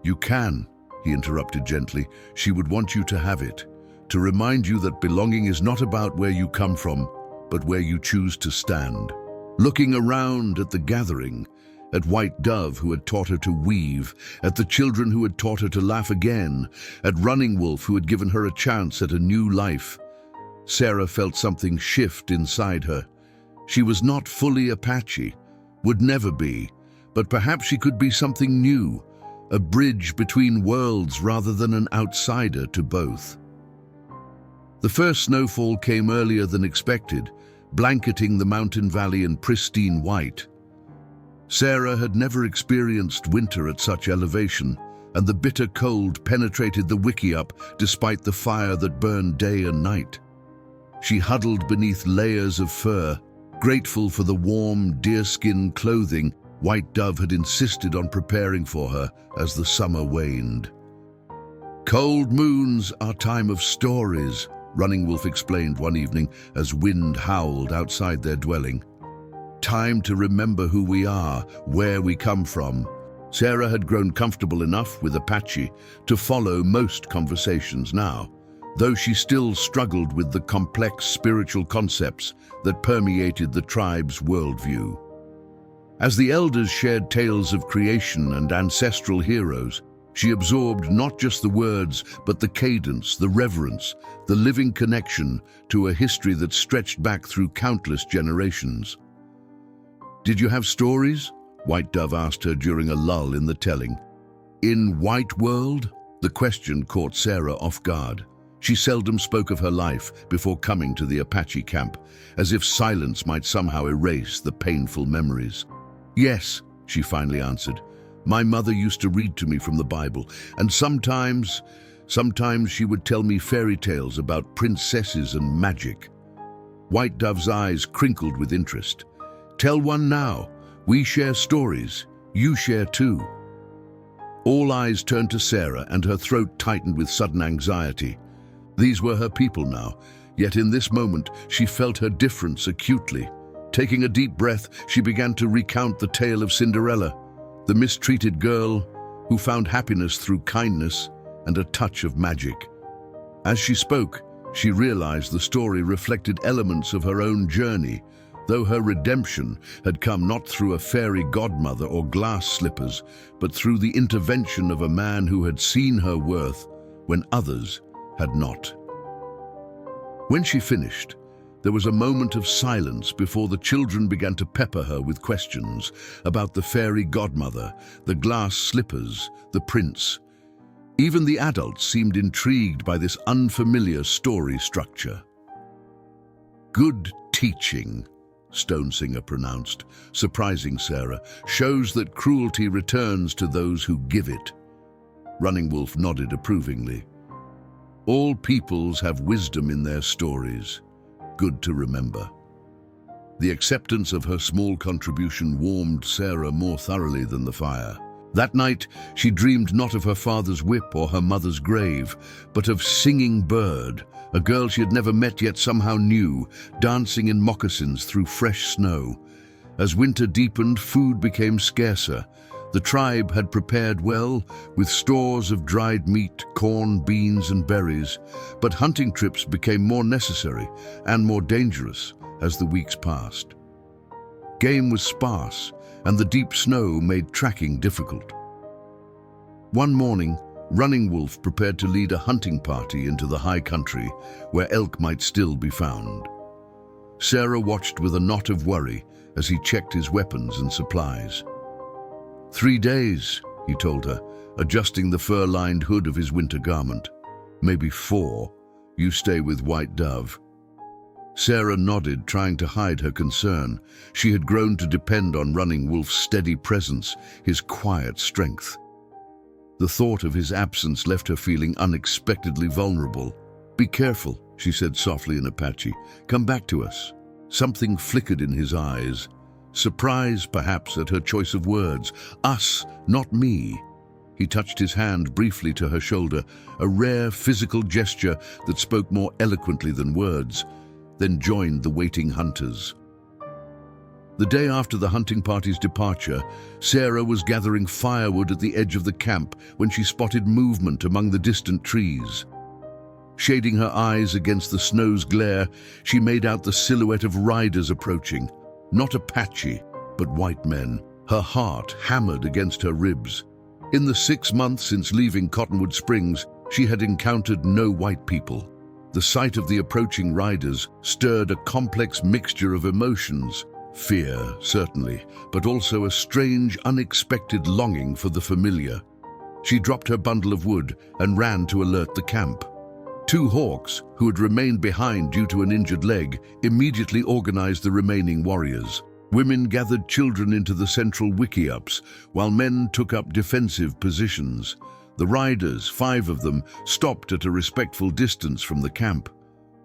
"You can," he interrupted gently. "She would want you to have it, to remind you that belonging is not about where you come from, but where you choose to stand." Looking around at the gathering, at White Dove who had taught her to weave, at the children who had taught her to laugh again, at Running Wolf who had given her a chance at a new life, Sarah felt something shift inside her. She was not fully Apache, would never be, but perhaps she could be something new, a bridge between worlds rather than an outsider to both. The first snowfall came earlier than expected, blanketing the mountain valley in pristine white. Sarah had never experienced winter at such elevation, and the bitter cold penetrated the wickiup despite the fire that burned day and night. She huddled beneath layers of fur, grateful for the warm, deerskin clothing White Dove had insisted on preparing for her as the summer waned. "Cold moons are time of stories," Running Wolf explained one evening as wind howled outside their dwelling. "Time to remember who we are, where we come from." Sarah had grown comfortable enough with Apache to follow most conversations now, though she still struggled with the complex spiritual concepts that permeated the tribe's worldview. As the elders shared tales of creation and ancestral heroes, she absorbed not just the words, but the cadence, the reverence, the living connection to a history that stretched back through countless generations. "Did you have stories?" White Dove asked her during a lull in the telling. In White World, the question caught Sarah off guard. She seldom spoke of her life before coming to the Apache camp, as if silence might somehow erase the painful memories. "Yes," she finally answered. "My mother used to read to me from the Bible, and sometimes she would tell me fairy tales about princesses and magic." White Dove's eyes crinkled with interest. "Tell one now. We share stories. You share too." All eyes turned to Sarah, and her throat tightened with sudden anxiety. These were her people now, yet in this moment she felt her difference acutely. Taking a deep breath, she began to recount the tale of Cinderella, the mistreated girl who found happiness through kindness and a touch of magic. As she spoke, she realized the story reflected elements of her own journey, though her redemption had come not through a fairy godmother or glass slippers, but through the intervention of a man who had seen her worth when others had not. When she finished, there was a moment of silence before the children began to pepper her with questions about the fairy godmother, the glass slippers, the prince. Even the adults seemed intrigued by this unfamiliar story structure. "Good teaching," Stone Singer pronounced, surprising Sarah, "shows that cruelty returns to those who give it." Running Wolf nodded approvingly. "All peoples have wisdom in their stories. good to remember. The acceptance of her small contribution warmed Sarah more thoroughly than the fire. That night, she dreamed not of her father's whip or her mother's grave, but of Singing Bird, a girl she had never met yet somehow knew, dancing in moccasins through fresh snow. As winter deepened, food became scarcer. The tribe had prepared well, with stores of dried meat, corn, beans, and berries, but hunting trips became more necessary and more dangerous as the weeks passed. Game was sparse, and the deep snow made tracking difficult. One morning, Running Wolf prepared to lead a hunting party into the high country, where elk might still be found. Sarah watched with a knot of worry as he checked his weapons and supplies. 3 days, he told her, adjusting the fur-lined hood of his winter garment. Maybe 4. You stay with White Dove. Sarah nodded, trying to hide her concern. She had grown to depend on Running Wolf's steady presence, his quiet strength. The thought of his absence left her feeling unexpectedly vulnerable. Be careful, she said softly in Apache. Come back to us. Something flickered in his eyes. Surprise, perhaps, at her choice of words. Us, not me. He touched his hand briefly to her shoulder, a rare physical gesture that spoke more eloquently than words, then joined the waiting hunters. The day after the hunting party's departure, Sarah was gathering firewood at the edge of the camp when she spotted movement among the distant trees. Shading her eyes against the snow's glare, she made out the silhouette of riders approaching. Not Apache, but white men. Her heart hammered against her ribs. In the 6 months since leaving Cottonwood Springs, she had encountered no white people. The sight of the approaching riders stirred a complex mixture of emotions. Fear, certainly, but also a strange, unexpected longing for the familiar. She dropped her bundle of wood and ran to alert the camp. 2 hawks, who had remained behind due to an injured leg, immediately organized the remaining warriors. Women gathered children into the central wickiups, while men took up defensive positions. The riders, 5 of them, stopped at a respectful distance from the camp.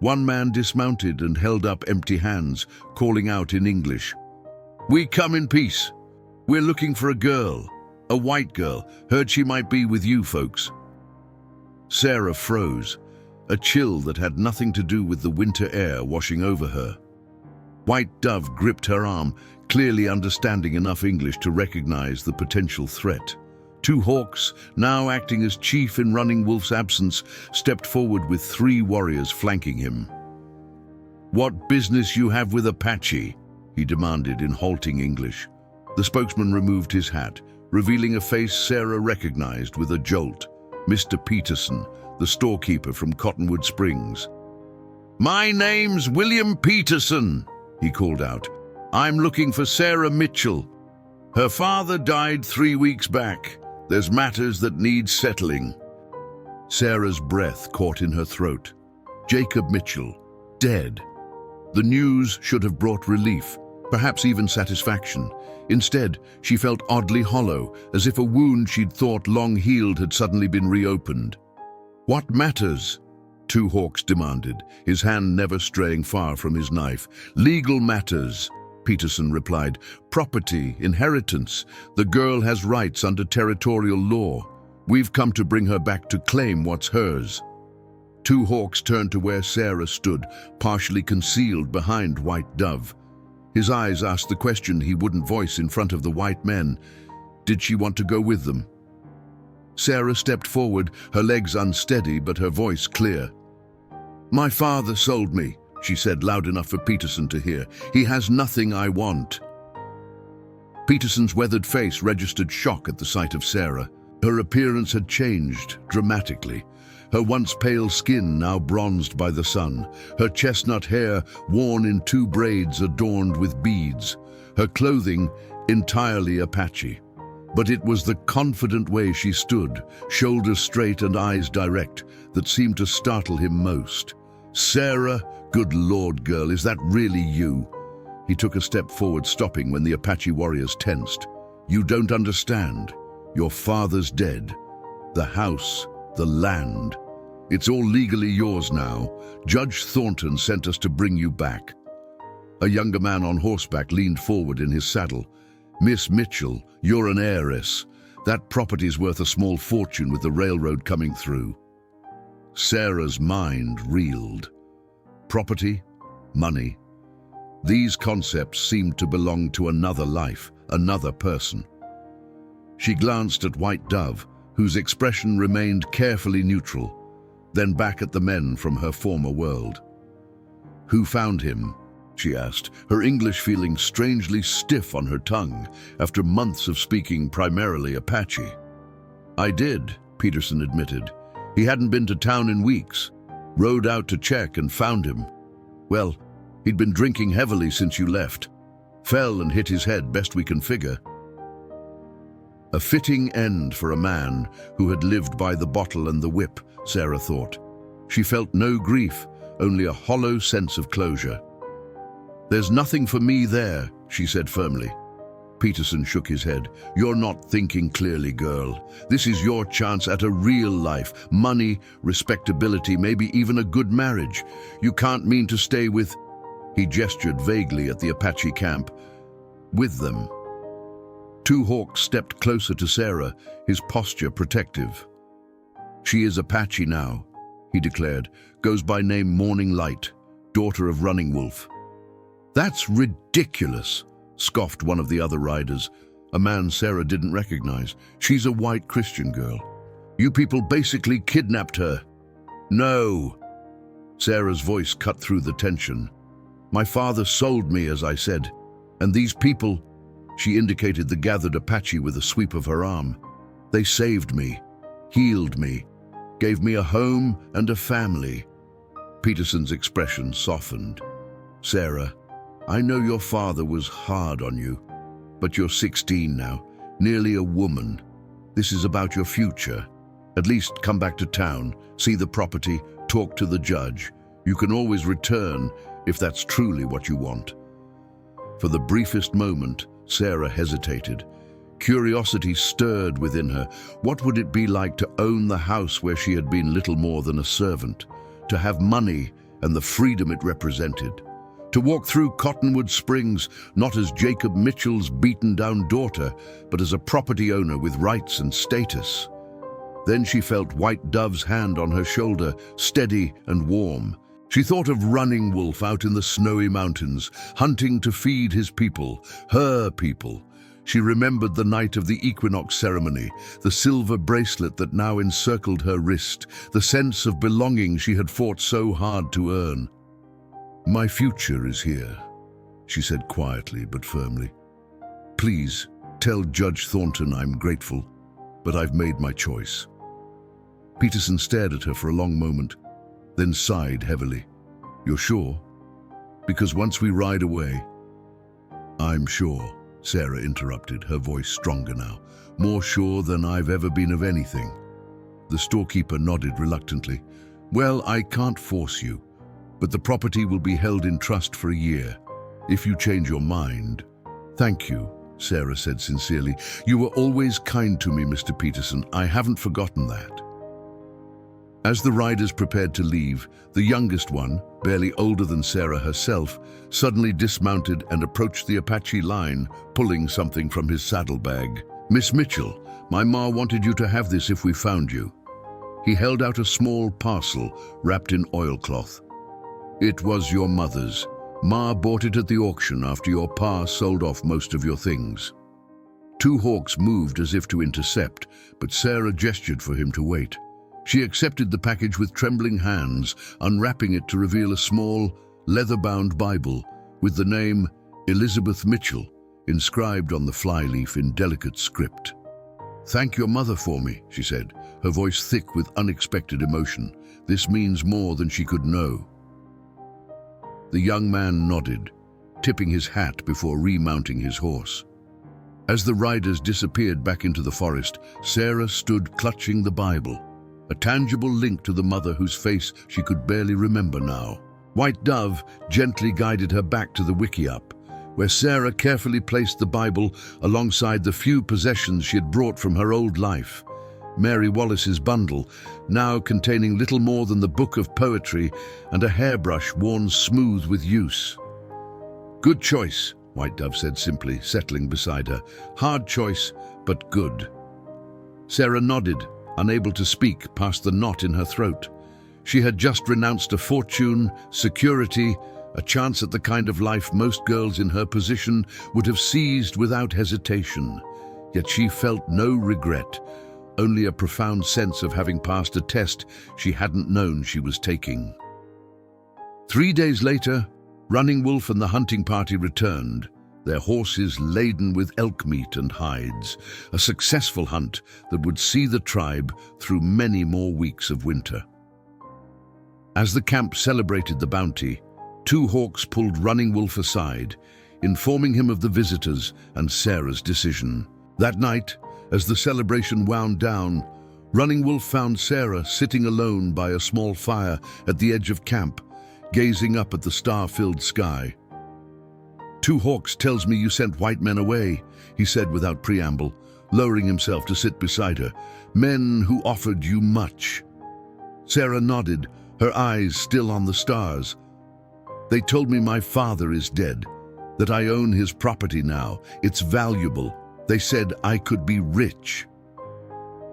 One man dismounted and held up empty hands, calling out in English, "We come in peace. We're looking for a girl, a white girl. Heard she might be with you folks." Sarah froze, a chill that had nothing to do with the winter air washing over her. White Dove gripped her arm, clearly understanding enough English to recognize the potential threat. 2 hawks, now acting as chief in Running Wolf's absence, stepped forward with 3 warriors flanking him. "What business you have with Apache?" he demanded in halting English. The spokesman removed his hat, revealing a face Sarah recognized with a jolt. Mr. Peterson, the storekeeper from Cottonwood Springs. "My name's William Peterson," he called out. "I'm looking for Sarah Mitchell. Her father died 3 weeks back. There's matters that need settling." Sarah's breath caught in her throat. Jacob Mitchell, dead. The news should have brought relief, perhaps even satisfaction. Instead, she felt oddly hollow, as if a wound she'd thought long healed had suddenly been reopened. "What matters?" 2 hawks demanded, his hand never straying far from his knife. "Legal matters," Peterson replied. "Property, inheritance. The girl has rights under territorial law. We've come to bring her back to claim what's hers." 2 hawks turned to where Sarah stood, partially concealed behind White Dove. His eyes asked the question he wouldn't voice in front of the white men. Did she want to go with them? Sarah stepped forward, her legs unsteady but her voice clear. "My father sold me," she said loud enough for Peterson to hear. "He has nothing I want." Peterson's weathered face registered shock at the sight of Sarah. Her appearance had changed dramatically. Her once pale skin now bronzed by the sun, her chestnut hair worn in 2 braids adorned with beads, her clothing entirely Apache. But it was the confident way she stood, shoulders straight and eyes direct, that seemed to startle him most. "Sarah, good Lord, girl, is that really you?" He took a step forward, stopping when the Apache warriors tensed. "You don't understand. Your father's dead. The house, the land. It's all legally yours now. Judge Thornton sent us to bring you back." A younger man on horseback leaned forward in his saddle. "Miss Mitchell, you're an heiress. That property's worth a small fortune with the railroad coming through." Sarah's mind reeled. Property, money. These concepts seemed to belong to another life, another person. She glanced at White Dove, whose expression remained carefully neutral, then back at the men from her former world. "Who found him?" she asked, her English feeling strangely stiff on her tongue after months of speaking primarily Apache. "I did," Peterson admitted. "He hadn't been to town in weeks. Rode out to check and found him. Well, he'd been drinking heavily since you left. Fell and hit his head, best we can figure." A fitting end for a man who had lived by the bottle and the whip, Sarah thought. She felt no grief, only a hollow sense of closure. "There's nothing for me there," she said firmly. Peterson shook his head. "You're not thinking clearly, girl. This is your chance at a real life. Money, respectability, maybe even a good marriage. You can't mean to stay with—" He gestured vaguely at the Apache camp. "With them." Two Hawks stepped closer to Sarah, his posture protective. "She is Apache now," he declared. "Goes by name Morning Light, daughter of Running Wolf." "That's ridiculous," scoffed one of the other riders, a man Sarah didn't recognize. "She's a white Christian girl. You people basically kidnapped her." "No." Sarah's voice cut through the tension. "My father sold me, as I said, and these people—" She indicated the gathered Apache with a sweep of her arm. "They saved me, healed me, gave me a home and a family." Peterson's expression softened. "Sarah, I know your father was hard on you, but you're 16 now, nearly a woman. This is about your future. At least come back to town, see the property, talk to the judge. You can always return if that's truly what you want." For the briefest moment, Sarah hesitated. Curiosity stirred within her. What would it be like to own the house where she had been little more than a servant? To have money and the freedom it represented? To walk through Cottonwood Springs, not as Jacob Mitchell's beaten-down daughter, but as a property owner with rights and status? Then she felt White Dove's hand on her shoulder, steady and warm. She thought of Running Wolf out in the snowy mountains, hunting to feed his people, her people. She remembered the night of the equinox ceremony, the silver bracelet that now encircled her wrist, the sense of belonging she had fought so hard to earn. "My future is here," she said quietly but firmly. "Please, tell Judge Thornton I'm grateful, but I've made my choice." Peterson stared at her for a long moment, then sighed heavily. "You're sure? Because once we ride away—" "I'm sure," Sarah interrupted, her voice stronger now. "More sure than I've ever been of anything." The storekeeper nodded reluctantly. "Well, I can't force you, but the property will be held in trust for a year. If you change your mind—" "Thank you," Sarah said sincerely. "You were always kind to me, Mr. Peterson. I haven't forgotten that." As the riders prepared to leave, the youngest one, barely older than Sarah herself, suddenly dismounted and approached the Apache line, pulling something from his saddlebag. "Miss Mitchell, my ma wanted you to have this if we found you." He held out a small parcel wrapped in oilcloth. "It was your mother's. Ma bought it at the auction after your pa sold off most of your things." Two Hawks moved as if to intercept, but Sarah gestured for him to wait. She accepted the package with trembling hands, unwrapping it to reveal a small, leather-bound Bible with the name Elizabeth Mitchell inscribed on the flyleaf in delicate script. "Thank your mother for me," she said, her voice thick with unexpected emotion. "This means more than she could know." The young man nodded, tipping his hat before remounting his horse. As the riders disappeared back into the forest, Sarah stood clutching the Bible, a tangible link to the mother whose face she could barely remember now. White Dove gently guided her back to the wickiup, where Sarah carefully placed the Bible alongside the few possessions she had brought from her old life. Mary Wallace's bundle, now containing little more than the book of poetry and a hairbrush worn smooth with use. "Good choice," White Dove said simply, settling beside her. "Hard choice, but good." Sarah nodded, unable to speak past the knot in her throat. She had just renounced a fortune, security, a chance at the kind of life most girls in her position would have seized without hesitation. Yet she felt no regret, only a profound sense of having passed a test she hadn't known she was taking. 3 days later, Running Wolf and the hunting party returned, their horses laden with elk meat and hides, a successful hunt that would see the tribe through many more weeks of winter. As the camp celebrated the bounty, 2 hawks pulled Running Wolf aside, informing him of the visitors and Sarah's decision. That night, as the celebration wound down, Running Wolf found Sarah sitting alone by a small fire at the edge of camp, gazing up at the star-filled sky. "2 hawks tells me you sent white men away," he said without preamble, lowering himself to sit beside her. "Men who offered you much." Sarah nodded, her eyes still on the stars. "They told me my father is dead, that I own his property now. It's valuable. They said I could be rich."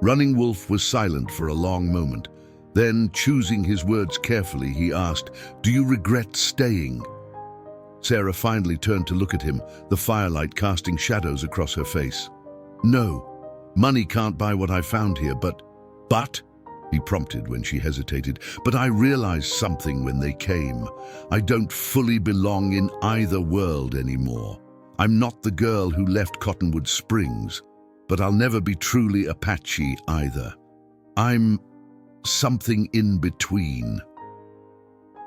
Running Wolf was silent for a long moment. Then, choosing his words carefully, he asked, "Do you regret staying?" Sarah finally turned to look at him, the firelight casting shadows across her face. "No, money can't buy what I found here, but, he prompted when she hesitated, "but I realized something when they came. I don't fully belong in either world anymore. I'm not the girl who left Cottonwood Springs, but I'll never be truly Apache either. I'm something in between."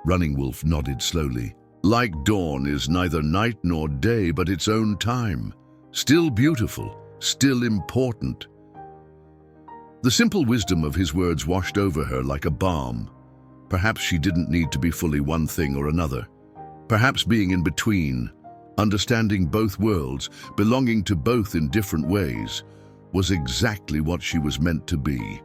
Running Wolf nodded slowly. "Like dawn is neither night nor day, but its own time. Still beautiful, still important." The simple wisdom of his words washed over her like a balm. Perhaps she didn't need to be fully one thing or another. Perhaps being in between, understanding both worlds, belonging to both in different ways, was exactly what she was meant to be.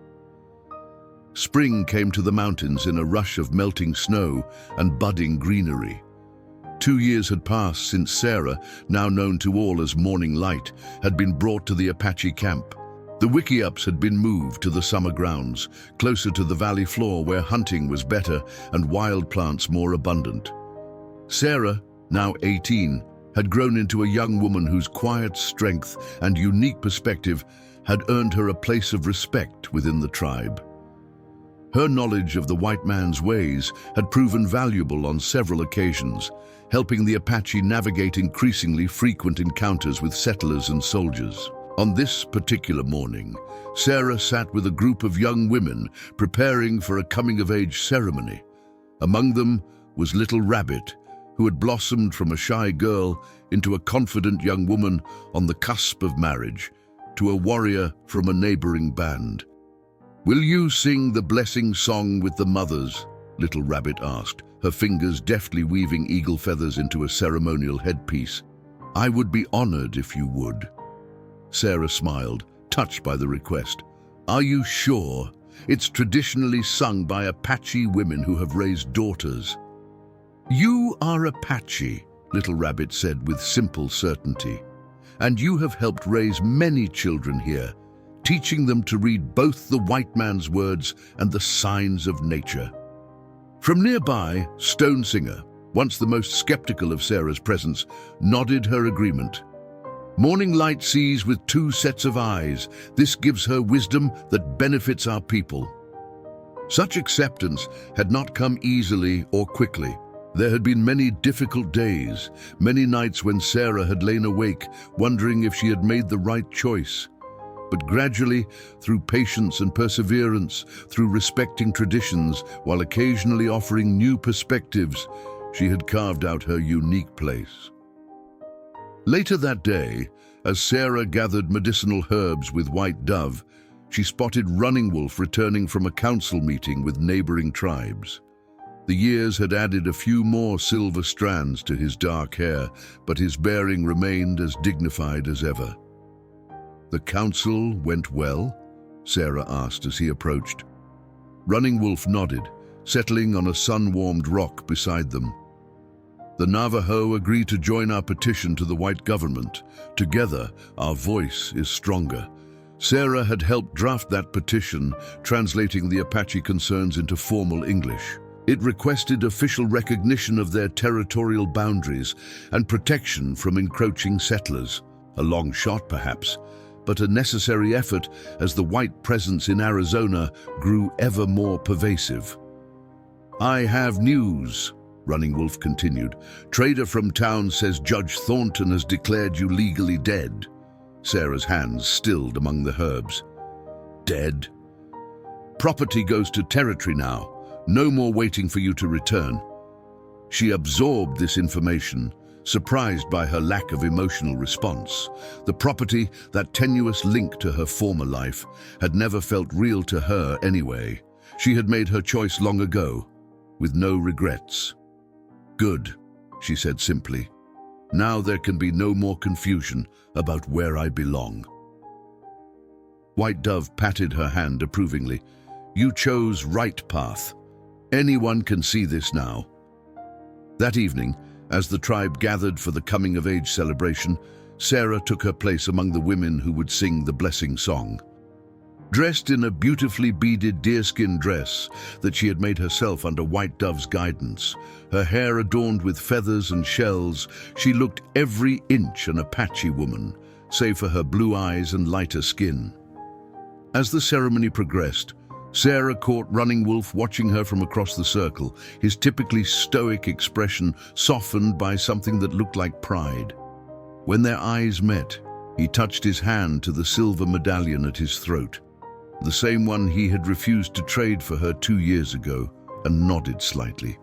Spring came to the mountains in a rush of melting snow and budding greenery. 2 years had passed since Sarah, now known to all as Morning Light, had been brought to the Apache camp. The wickiups had been moved to the summer grounds, closer to the valley floor where hunting was better and wild plants more abundant. Sarah, now 18, had grown into a young woman whose quiet strength and unique perspective had earned her a place of respect within the tribe. Her knowledge of the white man's ways had proven valuable on several occasions, helping the Apache navigate increasingly frequent encounters with settlers and soldiers. On this particular morning, Sarah sat with a group of young women preparing for a coming-of-age ceremony. Among them was Little Rabbit, who had blossomed from a shy girl into a confident young woman on the cusp of marriage, to a warrior from a neighboring band. "Will you sing the blessing song with the mothers?" Little Rabbit asked, her fingers deftly weaving eagle feathers into a ceremonial headpiece. "I would be honored if you would." Sarah smiled, touched by the request. "Are you sure? It's traditionally sung by Apache women who have raised daughters." "You are Apache," Little Rabbit said with simple certainty, "and you have helped raise many children here, teaching them to read both the white man's words and the signs of nature." From nearby, Stone Singer, once the most skeptical of Sarah's presence, nodded her agreement. "Morning Light sees with 2 sets of eyes. This gives her wisdom that benefits our people." Such acceptance had not come easily or quickly. There had been many difficult days, many nights when Sarah had lain awake, wondering if she had made the right choice. But gradually, through patience and perseverance, through respecting traditions, while occasionally offering new perspectives, she had carved out her unique place. Later that day, as Sarah gathered medicinal herbs with White Dove, she spotted Running Wolf returning from a council meeting with neighboring tribes. The years had added a few more silver strands to his dark hair, but his bearing remained as dignified as ever. The council went well. Sarah asked as he approached. Running Wolf nodded, settling on a sun-warmed rock beside them. The Navajo agree to join our petition to the white government. Together, our voice is stronger. Sarah had helped draft that petition, translating the Apache concerns into formal English. It requested official recognition of their territorial boundaries and protection from encroaching settlers. A long shot, perhaps, but a necessary effort as the white presence in Arizona grew ever more pervasive. I have news, Running Wolf continued. Trader from town says Judge Thornton has declared you legally dead. Sarah's hands stilled among the herbs. Dead? Property goes to territory now. No more waiting for you to return. She absorbed this information, surprised by her lack of emotional response. The property, that tenuous link to her former life, had never felt real to her anyway. She had made her choice long ago, with no regrets. Good, she said simply. Now there can be no more confusion about where I belong. White Dove patted her hand approvingly. You chose right path. Anyone can see this now. That evening, as the tribe gathered for the coming-of-age celebration, Sarah took her place among the women who would sing the blessing song. Dressed in a beautifully beaded deerskin dress that she had made herself under White Dove's guidance, her hair adorned with feathers and shells, she looked every inch an Apache woman, save for her blue eyes and lighter skin. As the ceremony progressed, Sarah caught Running Wolf watching her from across the circle, his typically stoic expression softened by something that looked like pride. When their eyes met, he touched his hand to the silver medallion at his throat, the same one he had refused to trade for her 2 years ago, and nodded slightly.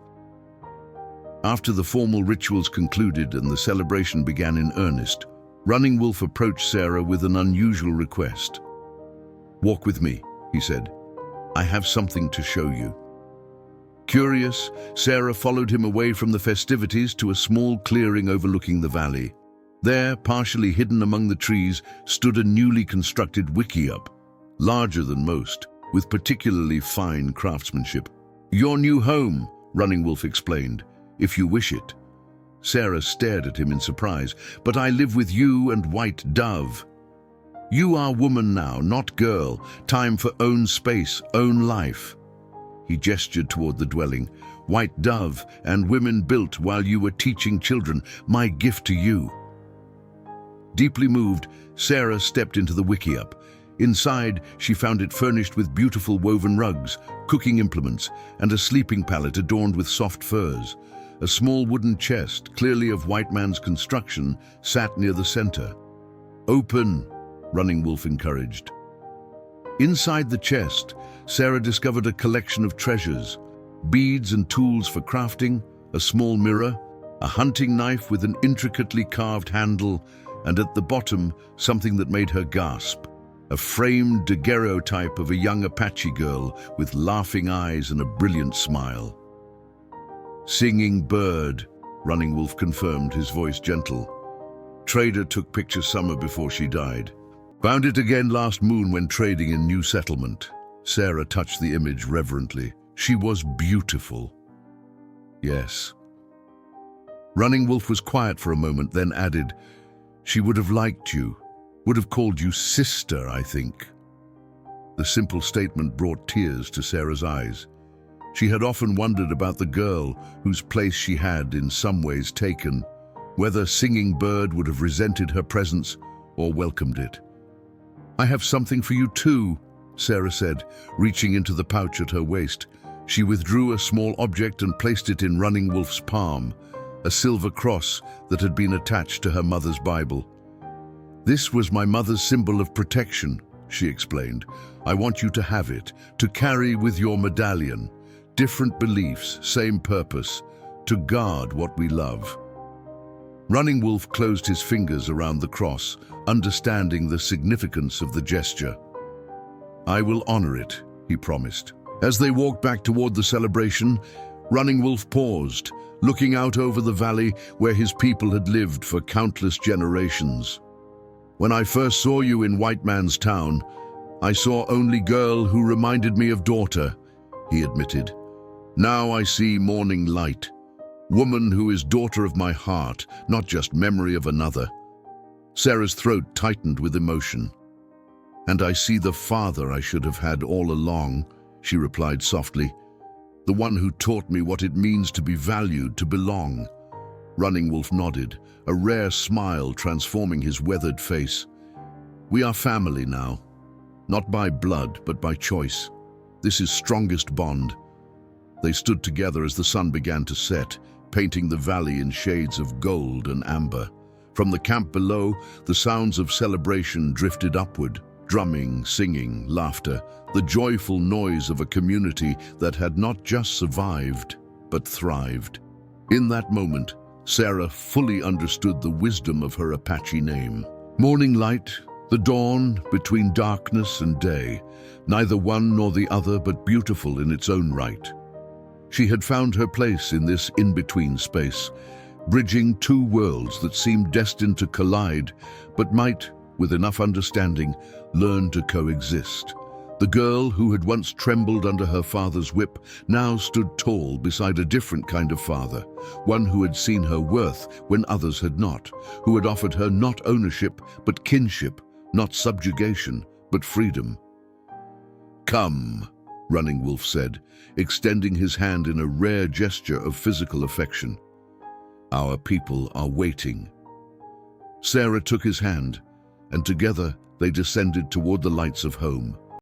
After the formal rituals concluded and the celebration began in earnest, Running Wolf approached Sarah with an unusual request. Walk with me, he said. I have something to show you. Curious, Sarah followed him away from the festivities to a small clearing overlooking the valley. There, partially hidden among the trees, stood a newly constructed wickiup, larger than most, with particularly fine craftsmanship. Your new home, Running Wolf explained, if you wish it. Sarah stared at him in surprise. But I live with you and White Dove. You are woman now, not girl. Time for own space, own life. He gestured toward the dwelling. White Dove and women built while you were teaching children, my gift to you. Deeply moved, Sarah stepped into the wickiup. Inside, she found it furnished with beautiful woven rugs, cooking implements, and a sleeping pallet adorned with soft furs. A small wooden chest, clearly of white man's construction, sat near the center. Open, Running Wolf encouraged. Inside the chest, Sarah discovered a collection of treasures, beads and tools for crafting, a small mirror, a hunting knife with an intricately carved handle, and at the bottom, something that made her gasp. A framed daguerreotype of a young Apache girl with laughing eyes and a brilliant smile. Singing bird, Running Wolf confirmed, his voice gentle. Trader took picture summer before she died. Found it again last moon when trading in New Settlement. Sarah touched the image reverently. She was beautiful. Yes. Running Wolf was quiet for a moment, then added, she would have liked you, would have called you sister, I think. The simple statement brought tears to Sarah's eyes. She had often wondered about the girl whose place she had in some ways taken, whether Singing Bird would have resented her presence or welcomed it. I have something for you too, Sarah said, reaching into the pouch at her waist. She withdrew a small object and placed it in Running Wolf's palm, a silver cross that had been attached to her mother's Bible. This was my mother's symbol of protection, she explained. I want you to have it, to carry with your medallion. Different beliefs, same purpose, to guard what we love. Running Wolf closed his fingers around the cross, understanding the significance of the gesture. I will honor it, he promised. As they walked back toward the celebration, Running Wolf paused, looking out over the valley where his people had lived for countless generations. When I first saw you in White Man's Town, I saw only girl who reminded me of daughter, he admitted. Now I see morning light. Woman who is daughter of my heart, not just memory of another. Sarah's throat tightened with emotion. And I see the father I should have had all along, she replied softly. The one who taught me what it means to be valued, to belong. Running Wolf nodded, a rare smile transforming his weathered face. We are family now. Not by blood, but by choice. This is strongest bond. They stood together as the sun began to set, painting the valley in shades of gold and amber. From the camp below, the sounds of celebration drifted upward. Drumming, singing, laughter, the joyful noise of a community that had not just survived, but thrived. In that moment, Sarah fully understood the wisdom of her Apache name. Morning light, the dawn between darkness and day, neither one nor the other but beautiful in its own right. She had found her place in this in-between space, bridging two worlds that seemed destined to collide, but might, with enough understanding, learn to coexist. The girl who had once trembled under her father's whip now stood tall beside a different kind of father, one who had seen her worth when others had not, who had offered her not ownership but kinship, not subjugation but freedom. Come, Running Wolf said, extending his hand in a rare gesture of physical affection. Our people are waiting. Sarah took his hand, and together they descended toward the lights of home.